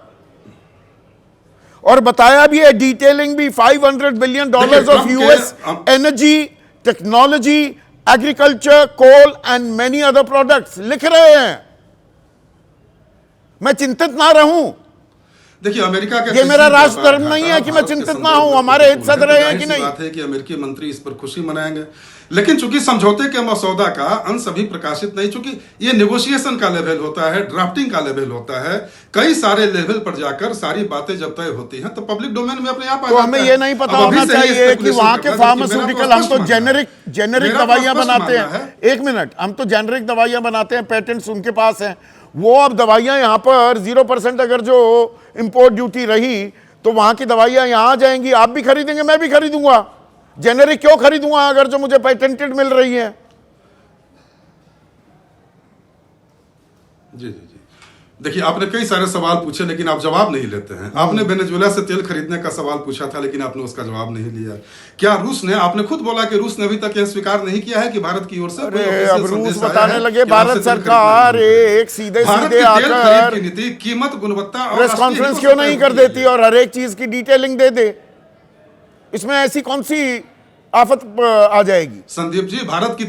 और बताया भी है, डिटेलिंग भी, $500 billion of US energy, technology, agriculture, coal and many other products लिख रहे हैं। मैं चिंतित ना रहूं? देखिए अमेरिका का ये मेरा राष्ट्र धर्म नहीं है कि मैं चिंतित ना हूं। हमारे हित सध रहे हैं कि नहीं? बात है कि अमेरिकी मंत्री इस पर खुशी मनाएंगे, लेकिन चूंकि समझौते के मसौदा का अंश अभी प्रकाशित नहीं, चूंकि ये नेगोशिएशन का लेवल होता है, ड्राफ्टिंग का लेवल होता है, कई सारे लेवल पर जाकर सारी बातें जब तय होती हैं तो पब्लिक डोमेन में अपने आप आ जाता है। तो हमें ये नहीं पता होना चाहिए कि वहां के फार्मास्यूटिकल, हम तो जेनेरिक दवाइयां बनाते हैं। 1 मिनट, हम तो जेनेरिक दवाइयां बनाते हैं, पेटेंट्स उनके पास हैं, वो अब दवाइयां यहां पर 0% अगर जो इंपोर्ट ड्यूटी रही तो वहां की दवाइयां यहां आ जाएंगी। आप भी खरीदेंगे, मैं भी खरीदूंगा। जेनेरिक क्यों खरीदूंगा अगर जो मुझे पेटेंटेड मिल रही है? जी जी जी, देखिए आपने कई सारे सवाल पूछे लेकिन आप जवाब नहीं लेते हैं। आपने वेनेजुएला से तेल खरीदने का सवाल पूछा था लेकिन आपने उसका जवाब नहीं लिया। क्या रूस ने, आपने खुद बोला कि रूस ने अभी तक यह स्वीकार नहीं किया है कि भारत की ओर से कोई अब रूस बताने लगे भारत सरकार एक सीधे आकर नीति, कीमत, गुणवत्ता और प्रेस कॉन्फ्रेंस क्यों नहीं कर देती और हर एक चीज की डिटेलिंग दे दे? इसमें ऐसी कौन सी आफत आ जाएगी? संदीप जी, भारत की,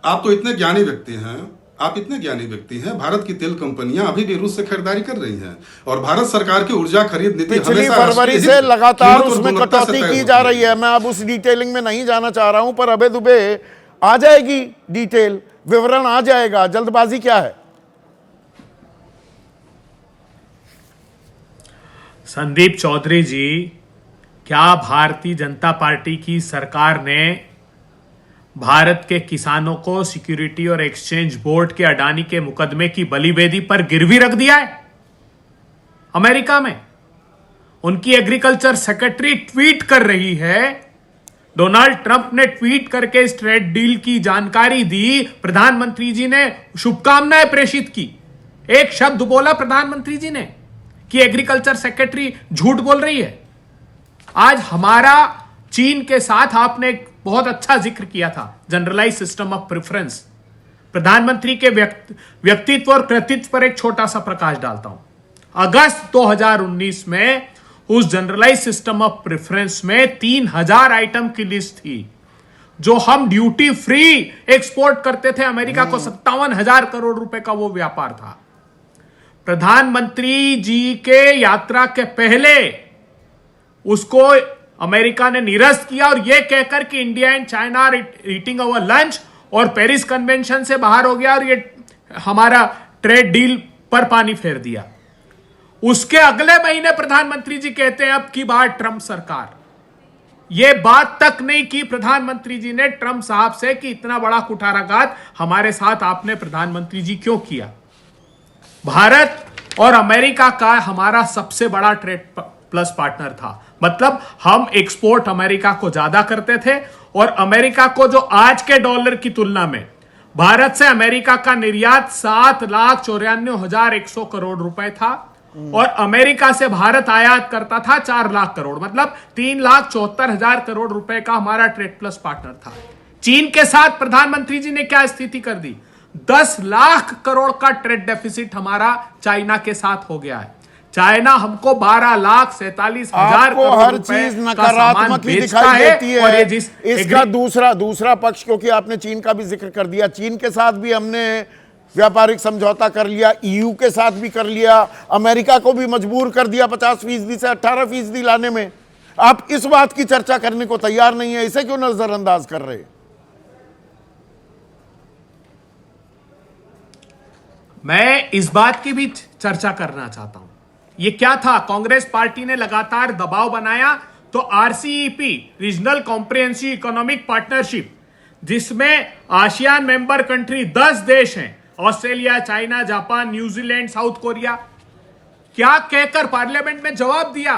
आप तो इतने ज्ञानी व्यक्ति हैं, आप इतने ज्ञानी व्यक्ति हैं, भारत की तेल कंपनियां अभी भी रूस से खरीदारी कर रही हैं और भारत सरकार की ऊर्जा खरीद नीति पिछली फरवरी से लगातार उसमें कटौती की जा रही है। मैं अब उस डिटेलिंग में नहीं जाना चाह रहा हूं, पर अबे दुबे आ जाएगी डिटेल, विवरण आ जाएगा। जल्दबाजी क्या है? संदीप चौधरी जी, क्या भारतीय जनता पार्टी की सरकार ने भारत के किसानों को सिक्योरिटी और एक्सचेंज बोर्ड के अडानी के मुकदमे की बलिवेदी पर गिरवी रख दिया है? अमेरिका में उनकी एग्रीकल्चर सेक्रेटरी ट्वीट कर रही है, डोनाल्ड ट्रंप ने ट्वीट करके इस ट्रेड डील की जानकारी दी, प्रधानमंत्री जी ने शुभकामनाएं प्रेषित की। एक शब्द बोला प्रधानमंत्री जी ने कि एग्रीकल्चर सेक्रेटरी झूठ बोल रही है। आज हमारा चीन के साथ आपने एक बहुत अच्छा जिक्र किया था, जनरलाइज सिस्टम ऑफ प्रेफरेंस। प्रधानमंत्री के व्यक्तित्व और कृतित्व पर एक छोटा सा प्रकाश डालता हूं। अगस्त 2019 में उस जनरलाइज सिस्टम ऑफ प्रेफरेंस में 3000 आइटम की लिस्ट थी जो हम ड्यूटी फ्री एक्सपोर्ट करते थे अमेरिका को। 57,000 करोड़ रुपए का वो व्यापार था। प्रधानमंत्री जी के यात्रा के पहले उसको अमेरिका ने निरस्त किया और यह कहकर कि India and China are eating our lunch और पेरिस कन्वेंशन से बाहर हो गया और ये हमारा ट्रेड डील पर पानी फेर दिया। उसके अगले महीने प्रधानमंत्री जी कहते हैं अब की बार ट्रंप सरकार। यह बात तक नहीं की प्रधानमंत्री जी ने ट्रंप साहब से कि इतना बड़ा कुठाराघात हमारे साथ आपने प्रधानमंत्री जी क्यों किया। भारत और अमेरिका का हमारा सबसे बड़ा ट्रेड प्लस पार्टनर था, मतलब हम एक्सपोर्ट अमेरिका को ज्यादा करते थे और अमेरिका को जो आज के डॉलर की तुलना में भारत से अमेरिका का निर्यात 7,94,100 करोड़ रुपए था और अमेरिका से भारत आयात करता था 4 लाख करोड़, मतलब 3,74,000 करोड़ रुपए का हमारा ट्रेड प्लस पार्टनर था। चीन के साथ प्रधानमंत्री जी ने क्या स्थिति कर दी? 10 लाख करोड़ का ट्रेड डेफिसिट हमारा चाइना के साथ हो गया है। चाइना हमको 12,47,000 करोड़ हर चीज नकारात्मक ही दिखाई देती है। और इसका दूसरा पक्ष, क्योंकि आपने चीन का भी जिक्र कर दिया, चीन के साथ भी हमने व्यापारिक समझौता कर लिया, ईयू के साथ भी कर लिया, अमेरिका को भी मजबूर कर दिया 50% से 18% लाने में। आप इस बात की चर्चा करने को तैयार नहीं है, इसे क्यों नजरअंदाज कर रहे? मैं इस बात की भी चर्चा करना चाहता हूं। ये क्या था? कांग्रेस पार्टी ने लगातार दबाव बनाया तो RCEP, regional comprehensive economic partnership, जिसमें आसियान मेंबर कंट्री 10 देश हैं, Australia, China, Japan, New Zealand, south Korea. क्या कहकर पार्लियामेंट में जवाब दिया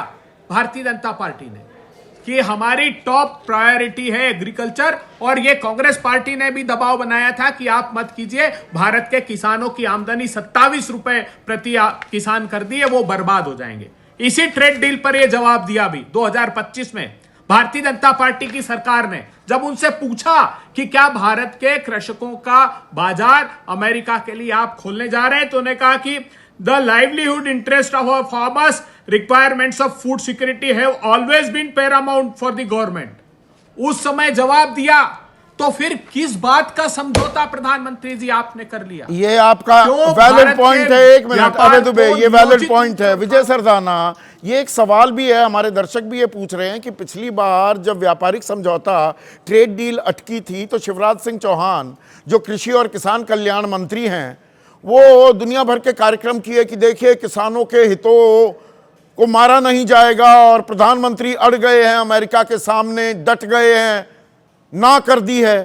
भारतीय जनता पार्टी ने कि हमारी टॉप प्रायोरिटी है एग्रीकल्चर, और ये कांग्रेस पार्टी ने भी दबाव बनाया था कि आप मत कीजिए, भारत के किसानों की आमदनी 27 रुपए प्रति किसान कर दी है, वो बर्बाद हो जाएंगे। इसी ट्रेड डील पर यह जवाब दिया भी 2025 में भारतीय जनता पार्टी की सरकार ने, जब उनसे पूछा कि क्या भारत के कृषकों का बाजार अमेरिका के लिए आप खोलने जा रहे हैं, तो उन्होंने कहा कि the livelihood interest of our farmers, requirements of food security have always been paramount for the government. उस समय जवाब दिया, तो फिर किस बात का समझौता प्रधानमंत्री जी आपने कर लिया? ये आपका वैलिड पॉइंट है। एक मिनट अबे दुबे, ये वैलिड पॉइंट है। विजय सरदाना, ये एक सवाल भी है, हमारे दर्शक भी ये पूछ रहे हैं कि पिछली बार जब व्यापारिक समझौता ट्रेड डील अटकी थी तो शिवराज सिंह चौहान जो कृषि और किसान कल्याण मंत्री हैं, वो दुनिया भर के कार्यक्रम किए कि देखिए किसानों के हितों को मारा नहीं जाएगा, और प्रधानमंत्री अड़ गए हैं, अमेरिका के सामने डट गए हैं, ना कर दी है।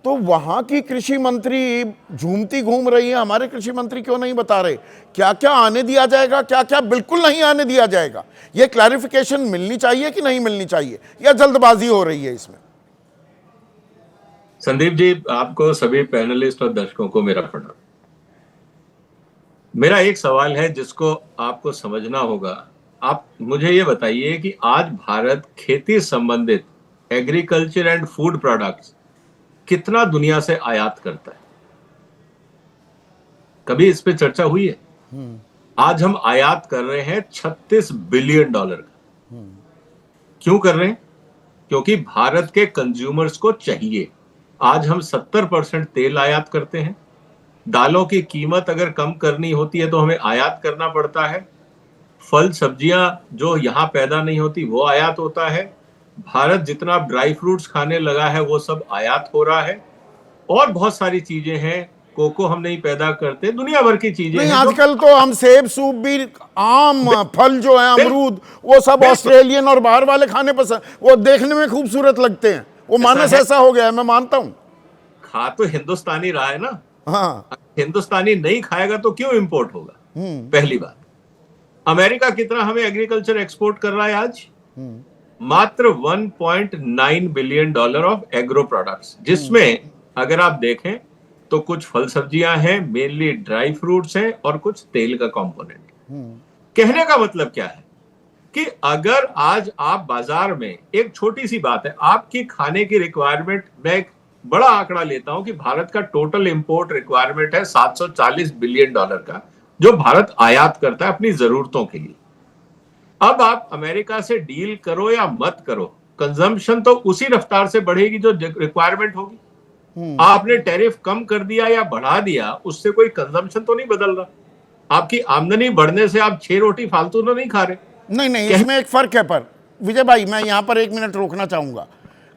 तो वहां की कृषि मंत्री झूमती घूम रही है, हमारे कृषि मंत्री क्यों नहीं बता रहे क्या क्या आने दिया जाएगा, क्या क्या बिल्कुल नहीं आने दिया जाएगा? ये क्लैरिफिकेशन मिलनी चाहिए कि नहीं मिलनी चाहिए, या जल्दबाजी हो रही है इसमें? संदीप जी, आपको, सभी पैनलिस्ट और दर्शकों को मेरा प्रणाम। मेरा एक सवाल है जिसको आपको समझना होगा। आप मुझे ये बताइए कि आज भारत खेती संबंधित एग्रीकल्चर एंड फूड प्रोडक्ट्स कितना दुनिया से आयात करता है? कभी इस पे चर्चा हुई है? आज हम आयात कर रहे हैं $36 बिलियन का। क्यों कर रहे हैं? क्योंकि भारत के कंज्यूमर्स को चाहिए। आज हम 70% तेल आयात करते हैं। दालों की कीमत अगर कम करनी होती है तो हमें आयात करना पड़ता है। फल सब्जियां जो यहां पैदा नहीं होती वो आयात होता है। भारत जितना ड्राई फ्रूट्स खाने लगा है वो सब आयात हो रहा है, और बहुत सारी चीजें हैं। कोको हम नहीं पैदा करते, दुनिया भर की चीजें हैं। आजकल तो हम सेब सूप भी, आम फल जो है, अमरूद, वो सब ऑस्ट्रेलियन और बाहर वाले खाने पसंद, वो देखने में खूबसूरत लगते हैं। वो मानस ऐसा हो गया है, मैं मानता हूं। खा तो हिंदुस्तानी रहा है ना। हाँ, हिंदुस्तानी नहीं खाएगा तो क्यों इंपोर्ट होगा? पहली बात। अमेरिका कितना हमें एग्रीकल्चर एक्सपोर्ट कर रहा है आज? मात्र $1.9 बिलियन ऑफ एग्रो प्रोडक्ट्स, जिसमें अगर आप देखें तो कुछ फल सब्जियां हैं, मेनली ड्राई फ्रूट्स हैं, और कुछ तेल का कंपोनेंट। कहने का मतलब क्या है कि अगर आज आप बाजार में, एक छोटी सी बात है, आपकी खाने की रिक्वायरमेंट, मैं एक बड़ा आंकड़ा लेता हूं कि भारत का टोटल इंपोर्ट रिक्वायरमेंट है $740 बिलियन का, जो भारत आयात करता है अपनी जरूरतों के लिए। अब आप अमेरिका से डील करो या मत करो, कंजम्पशन तो उसी रफ्तार से बढ़ेगी जो रिक्वायरमेंट होगी। आपने टैरिफ कम कर दिया या बढ़ा दिया, उससे कोई कंजम्पशन तो नहीं बदल रहा। आपकी आमदनी बढ़ने से आप 6 रोटी फालतू तो नहीं खा रहे। नहीं, इसमें एक फर्क है। पर विजय भाई, मैं यहां पर 1 मिनट रोकना चाहूंगा।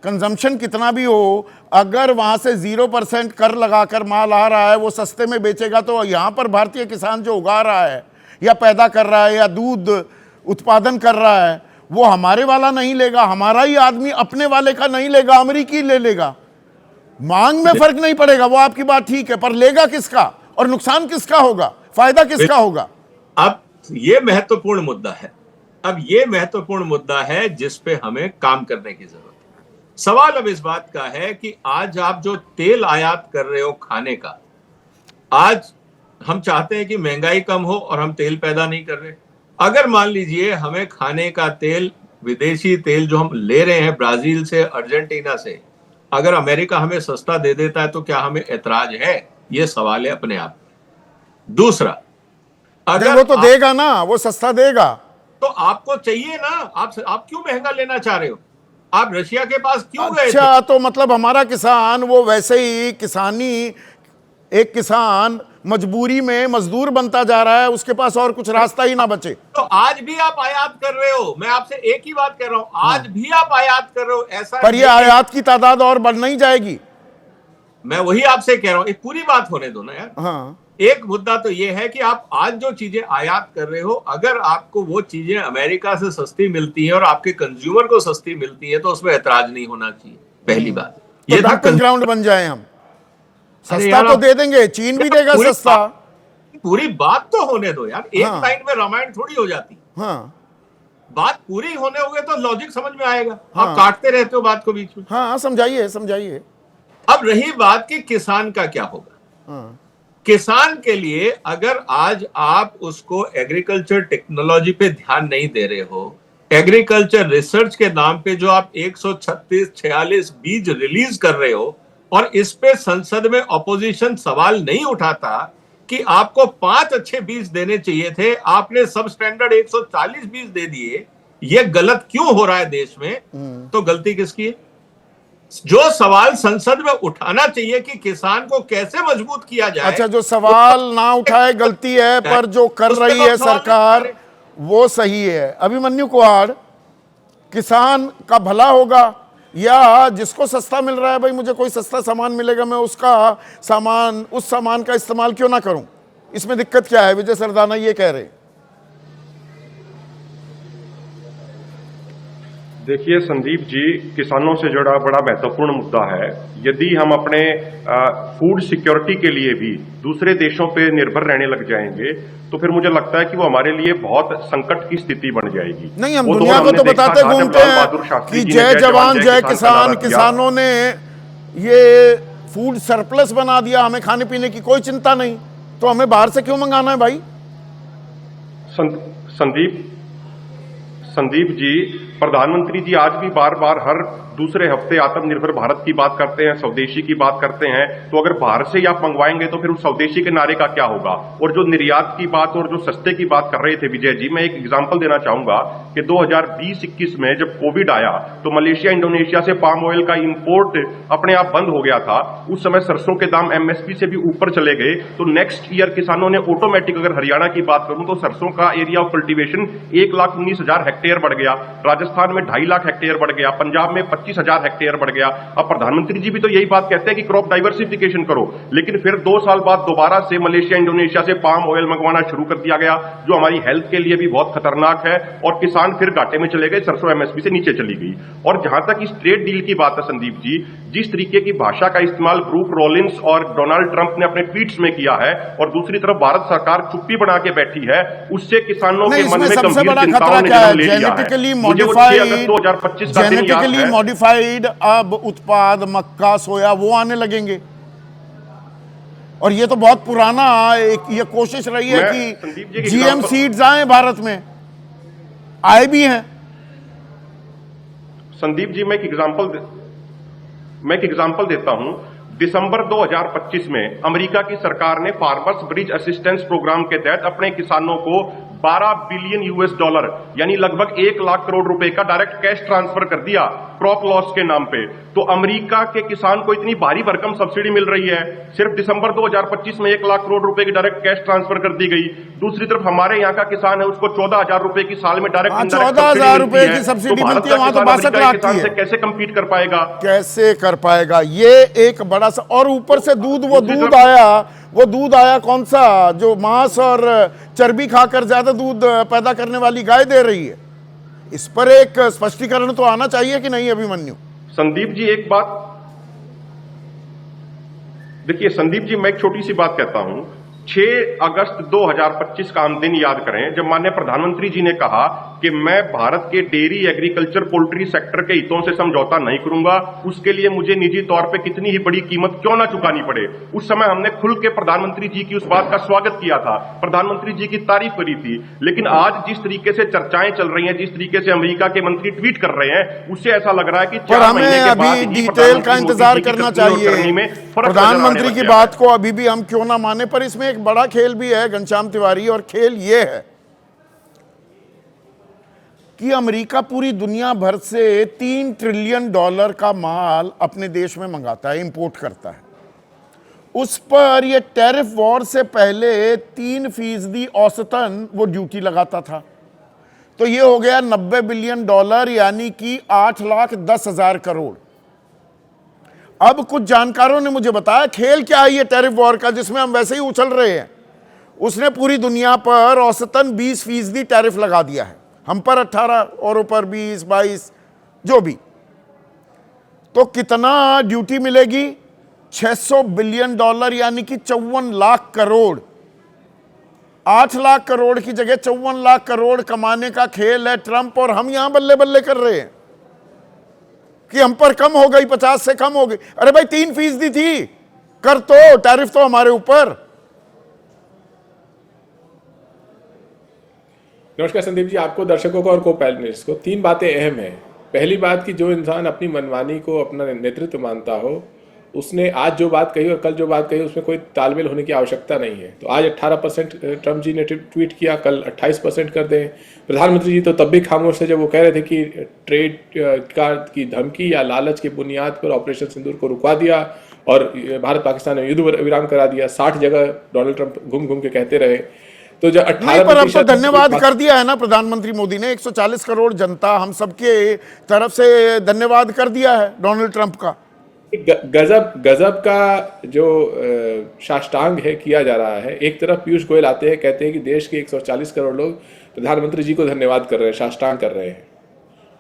कंजम्पशन कितना भी हो, अगर वहां से 0% कर लगाकर माल आ रहा है, वो सस्ते में बेचेगा, तो यहां पर भारतीय किसान जो उगा रहा है या पैदा कर रहा है या दूध उत्पादन कर रहा है, वो हमारे वाला नहीं लेगा, हमारा ही आदमी अपने वाले का नहीं लेगा, अमेरिकी ले लेगा। मांग में फर्क नहीं पड़ेगा, वो आपकी बात ठीक है, पर लेगा किसका और नुकसान किसका होगा, फायदा किसका होगा? अब ये महत्वपूर्ण मुद्दा है। अब ये महत्वपूर्ण मुद्दा है जिस पे हमें काम करने की जरूरत है। सवाल अब इस बात का है कि आज आप जो तेल आयात कर रहे हो खाने का, आज हम चाहते हैं कि महंगाई कम हो और हम तेल पैदा नहीं कर रहे। अगर मान लीजिए हमें खाने का तेल, विदेशी तेल जो हम ले रहे हैं ब्राजील से, अर्जेंटीना से, अगर अमेरिका हमें सस्ता दे देता है तो क्या हमें ऐतराज है? ये सवाल है अपने आप। दूसरा, अगर वो तो देगा ना, वो सस्ता देगा, तो आपको चाहिए ना। आप क्यों महंगा लेना चाह रहे हो? आप रशिया के पास क्यों गए? अच्छा, तो मतलब हमारा किसान वो वैसे ही किसानी, एक किसान मजबूरी में मजदूर बनता जा रहा है, उसके पास और कुछ रास्ता ही ना बचे। तो आज भी आप आयात कर रहे हो। मैं आपसे एक ही बात कर रहा हूं, आज भी आप आयात कर रहे हो। ऐसा पर ये आयात की तादाद और बढ़ नहीं जाएगी। मैं वही आपसे कह रहा हूं, एक पूरी बात होने दो ना यार। हाँ, एक मुद्दा तो ये है कि आप आज जो चीजें आयात कर रहे हो, अगर आपको वो चीजें अमेरिका से सस्ती मिलती हैं और आपके कंज्यूमर को सस्ती मिलती है, तो उसमें ऐतराज नहीं होना चाहिए। पहली बात ये था डंपिंग ग्राउंड बन जाए हम। अरे सस्ता यार, तो दे देंगे, चीन भी देगा पूरी सस्ता। पूरी बात तो होने दो यार, एक हाँ। लाइन में रामायण थोड़ी हो जाती। हाँ बात पूरी होने होगे तो लॉजिक समझ में आएगा। हाँ। आप काटते रहते हो बात को बीच में। हाँ, समझाइए समझाइए। अब रही बात कि किसान का क्या होगा। हाँ। किसान के लिए अगर आज आप उसको एग्रीकल्चर टेक्नोलॉजी पे ध्यान नहीं दे रहे हो, एग्रीकल्चर रिसर्च के नाम पे जो आप 136-46 बीज रिलीज कर रहे हो, और इस पे संसद में ऑपोजिशन सवाल नहीं उठाता कि आपको 5 अच्छे बीज देने चाहिए थे, आपने सब स्टैंडर्ड 140 बीज दे दिए, ये गलत क्यों हो रहा है देश में? तो गलती किसकी है? जो सवाल संसद में उठाना चाहिए कि किसान को कैसे मजबूत किया जाए। अच्छा, जो सवाल ना उठाए गलती है, पर जो कर उस पे रही तो है सवाल सरकार नहीं। वो सही है। अभिमन्यु कुहाड़, किसान का भला होगा या जिसको सस्ता मिल रहा है, भाई मुझे कोई सस्ता सामान मिलेगा, मैं उसका सामान, उस सामान का इस्तेमाल क्यों ना करूं? इसमें दिक्कत क्या है? विजय सरदाना ये कह रहे हैं। देखिए संदीप जी, किसानों से जुड़ा बड़ा महत्वपूर्ण मुद्दा है। यदि हम अपने फूड सिक्योरिटी के लिए भी दूसरे देशों पे निर्भर रहने लग जाएंगे तो फिर मुझे लगता है कि वो हमारे लिए बहुत संकट की स्थिति बन जाएगी। नहीं, हम वो दुनिया दौर को तो हमने देखा बताते था जब घूमते लाल हैं बहादुर शास्त्री कि जी ने जय जवान जय का किसान, नारा दिया। किसानों ने ये फूड सरप्लस बना दिया, हमें खाने पीने की कोई चिंता नहीं, तो हमें बाहर से क्यों मंगाना है भाई? संदीप जी, प्रधानमंत्री जी आज भी बार बार हर दूसरे हफ्ते आत्मनिर्भर भारत की बात करते हैं, स्वदेशी की बात करते हैं। तो अगर बाहर से ही आप मंगवाएंगे तो फिर उस स्वदेशी के नारे का क्या होगा? और जो निर्यात की बात और जो सस्ते की बात कर रहे थे विजय जी, मैं एक एग्जांपल देना चाहूंगा कि 2020-21 में जब कोविड आया तो मलेशिया, इंडोनेशिया से पाम ऑयल का इंपोर्ट अपने आप बंद हो गया था। उस समय सरसों के दाम एमएसपी से भी ऊपर चले गए। तो नेक्स्ट ईयर किसानों ने ऑटोमेटिक, अगर हरियाणा की बात करूं तो सरसों का एरिया ऑफ कल्टीवेशन 1,19,000 हेक्टेयर बढ़ गया, राजस्थान में 2.5 लाख हेक्टेयर बढ़ गया, पंजाब में 25,000 हेक्टेयर बढ़ गया। अब प्रधानमंत्री जी भी तो यही बात कहते हैं कि क्रॉप डाइवर्सिफिकेशन करो, लेकिन फिर 2 साल बाद दोबारा से मलेशिया, इंडोनेशिया से पाम ऑयल मंगवाना शुरू कर दिया गया, जो हमारी हेल्थ के लिए भी बहुत खतरनाक है, और किसान फिर घाटे में चले गए, सरसों एमएसपी से नीचे चली गई। और जहां तक इस ट्रेड डील की बात है संदीप जी, जिस तरीके की भाषा का इस्तेमाल ब्रूक रॉलिंस और डोनाल्ड ट्रंप ने अपने ट्वीट्स में किया है, और दूसरी तरफ भारत सरकार चुप्पी बना के बैठी है, उससे किसानों के मन में सबसे बड़ा गंभीर खतरा चिंताओं ने क्या है? जन्म ले लिया है। जेनेटिकली मुझे वो 6 अगस्त 2025 का दिन याद है। मॉडिफाइड अब उत्पाद मक्का, सोया वो आने लगेंगे, और ये तो बहुत पुराना एक ये कोशिश रही है कि जीएम सीड्स आए भारत में, आए भी हैं। संदीप जी, मैं एक एग्जांपल देता हूं। दिसंबर 2025 में अमेरिका की सरकार ने फार्मर्स ब्रिज असिस्टेंस प्रोग्राम के तहत अपने किसानों को $12 बिलियन यानी लगभग 1 लाख करोड़ रुपए का डायरेक्ट कैश ट्रांसफर कर दिया क्रॉप लॉस के नाम पे। तो अमेरिका के किसान को इतनी भारी भरकम सब्सिडी मिल रही है, सिर्फ दिसंबर 2025 में 1 लाख करोड़ रुपए की डायरेक्ट कैश ट्रांसफर कर दी गई। दूसरी तरफ हमारे यहाँ का किसान है, उसको 14,000 रुपए की साल में डायरेक्ट 14,000 रुपए की सब्सिडी मिलती है, वहां तो 62 लाख की है। कैसे कंपीट कर पाएगा? कैसे कर पाएगा? ये एक बड़ा सा, और ऊपर से वो दूध आया कौन सा, जो मांस और चर्बी खाकर ज्यादा दूध पैदा करने वाली गाय दे रही है। इस पर एक स्पष्टीकरण तो आना चाहिए कि नहीं अभिमन्यु? संदीप जी, एक बात देखिए संदीप जी, मैं एक छोटी सी बात कहता हूं। 6 अगस्त 2025 का हम दिन याद करें जब माननीय प्रधानमंत्री जी ने कहा कि मैं भारत के डेयरी, एग्रीकल्चर, पोल्ट्री सेक्टर के हितों से समझौता नहीं करूंगा, उसके लिए मुझे निजी तौर पे कितनी ही बड़ी कीमत क्यों ना चुकानी पड़े। उस समय हमने खुल के प्रधानमंत्री जी की उस बात का स्वागत किया था, प्रधानमंत्री जी की तारीफ करी थी। लेकिन आज जिस तरीके से चर्चाएं चल रही हैं, जिस तरीके से अमेरिका के मंत्री ट्वीट कर रहे हैं, उससे ऐसा लग रहा है कि 4 महीने के बाद अभी डिटेल का इंतजार करना चाहिए। प्रधानमंत्री की बात को अभी भी हम क्यों ना माने, पर इसमें एक बड़ा खेल भी है घनश्याम तिवारी, और खेल ये है कि अमेरिका पूरी दुनिया भर से $3 ट्रिलियन का माल अपने देश में मंगाता है, इंपोर्ट करता है। उस पर ये टैरिफ वॉर से पहले 3% औसतन वो ड्यूटी लगाता था, तो ये हो गया $90 बिलियन, यानी कि 8,10,000 करोड़। अब कुछ जानकारों ने मुझे बताया खेल क्या है ये टैरिफ वॉर का, जिसमें हम वैसे ही उछल रहे हैं। उसने पूरी दुनिया पर औसतन 20% टैरिफ लगा दिया है, हम पर 18 और ऊपर 20, 22 जो भी। तो कितना ड्यूटी मिलेगी? $600 बिलियन, यानी कि 54 लाख करोड़। 8 लाख करोड़ की जगह 54 लाख करोड़ कमाने का खेल है ट्रंप, और हम यहां बल्ले बल्ले कर रहे हैं कि हम पर कम हो गई, 50 से कम हो गई। अरे भाई 3% थी, कर तो टैरिफ तो हमारे ऊपर। नमस्कार संदीप जी, आपको, दर्शकों को और को पैनलिस्ट को 3 बातें अहम हैं। पहली बात कि जो इंसान अपनी मनमानी को अपना नेतृत्व मानता हो, उसने आज जो बात कही और कल जो बात कही उसमें कोई तालमेल होने की आवश्यकता नहीं है। तो आज 18% ट्रंप जी ने ट्वीट किया, कल 28% कर दें। प्रधानमंत्री जी तो तब भी खामोश थे जब वो कह रहे थे कि ट्रेड की धमकी या लालच की बुनियाद पर ऑपरेशन सिंदूर को रुकवा दिया और भारत पाकिस्तान ने युद्ध विराम करा दिया। 60 जगह डोनाल्ड ट्रंप घूम घूम के कहते रहे। तो जब 18 पर अब तो धन्यवाद कर दिया है ना प्रधानमंत्री मोदी ने। 140 करोड़ जनता, हम सबके तरफ से धन्यवाद कर दिया है डोनाल्ड ट्रंप का। गजब का जो साष्टांग है किया जा रहा है। एक तरफ पीयूष गोयल आते हैं, कहते हैं कि देश के 140 करोड़ लोग प्रधानमंत्री जी को धन्यवाद कर रहे हैं, साष्टांग कर रहे हैं।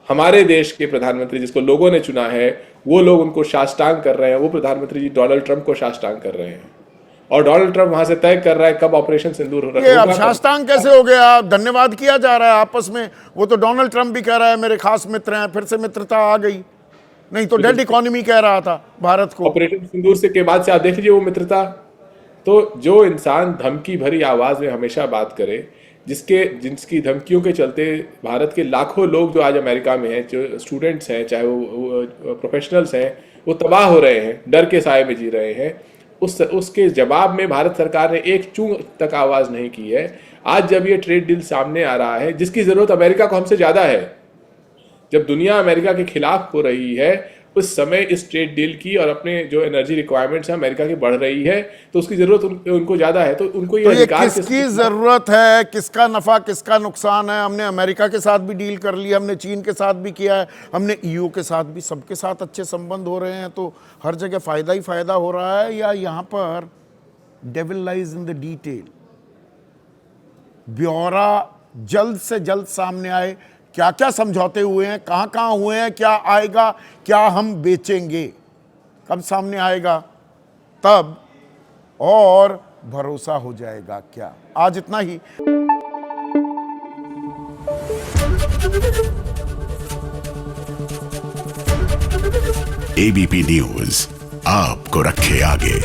हमारे देश के प्रधानमंत्री जिसको लोगों ने चुना है, वो लोग उनको साष्टांग कर रहे हैं। वो प्रधानमंत्री जी डोनाल्ड ट्रंप को साष्टांग कर रहे हैं, और डोनाल्ड ट्रंप वहां से तय कर रहा है कब ऑपरेशन सिंदूर हो रहा है। अब साष्टांग कैसे हो गया? धन्यवाद किया जा रहा है आपस में। वो तो डोनाल्ड ट्रंप भी कह रहा है मेरे खास मित्र हैं, फिर से मित्रता आ गई। नहीं तो डेड इकोनॉमी कह रहा था भारत को। ऑपरेशन सिंदूर से के बाद से आप देख लीजिए वो मित्रता। तो जो इंसान धमकी भरी आवाज में हमेशा बात करे, जिसकी धमकियों के चलते भारत के लाखों लोग जो आज अमेरिका में हैं, जो स्टूडेंट्स हैं, चाहे वो प्रोफेशनल्स हैं, वो तबाह हो रहे हैं, डर के साए में जी रहे हैं, उसके जवाब में भारत सरकार ने एक चूं तक आवाज नहीं की है। आज जब ये ट्रेड डील सामने आ रहा है, जिसकी जरूरत अमेरिका को हमसे ज्यादा है, जब दुनिया अमेरिका के खिलाफ हो रही है, उस समय इस ट्रेड डील की और अपने जो एनर्जी रिक्वायरमेंट्स है अमेरिका की बढ़ रही है, तो उसकी जरूरत उनको ज्यादा है। तो उनको ये किसकी जरूरत है, किसका नफा किसका नुकसान है? हमने अमेरिका के साथ भी डील कर ली, हमने चीन के साथ भी किया है, हमने ईयू के साथ भी, सबके साथ अच्छे संबंध हो रहे हैं। तो हर जगह फायदा ही फायदा हो रहा है, या यहाँ पर devil lies in the detail? ब्यौरा जल्द से जल्द सामने आए, क्या क्या समझौते हुए हैं, कहां कहां हुए हैं, क्या आएगा, क्या हम बेचेंगे, कब सामने आएगा, तब और भरोसा हो जाएगा क्या। आज इतना ही। एबीपी न्यूज आपको रखे आगे।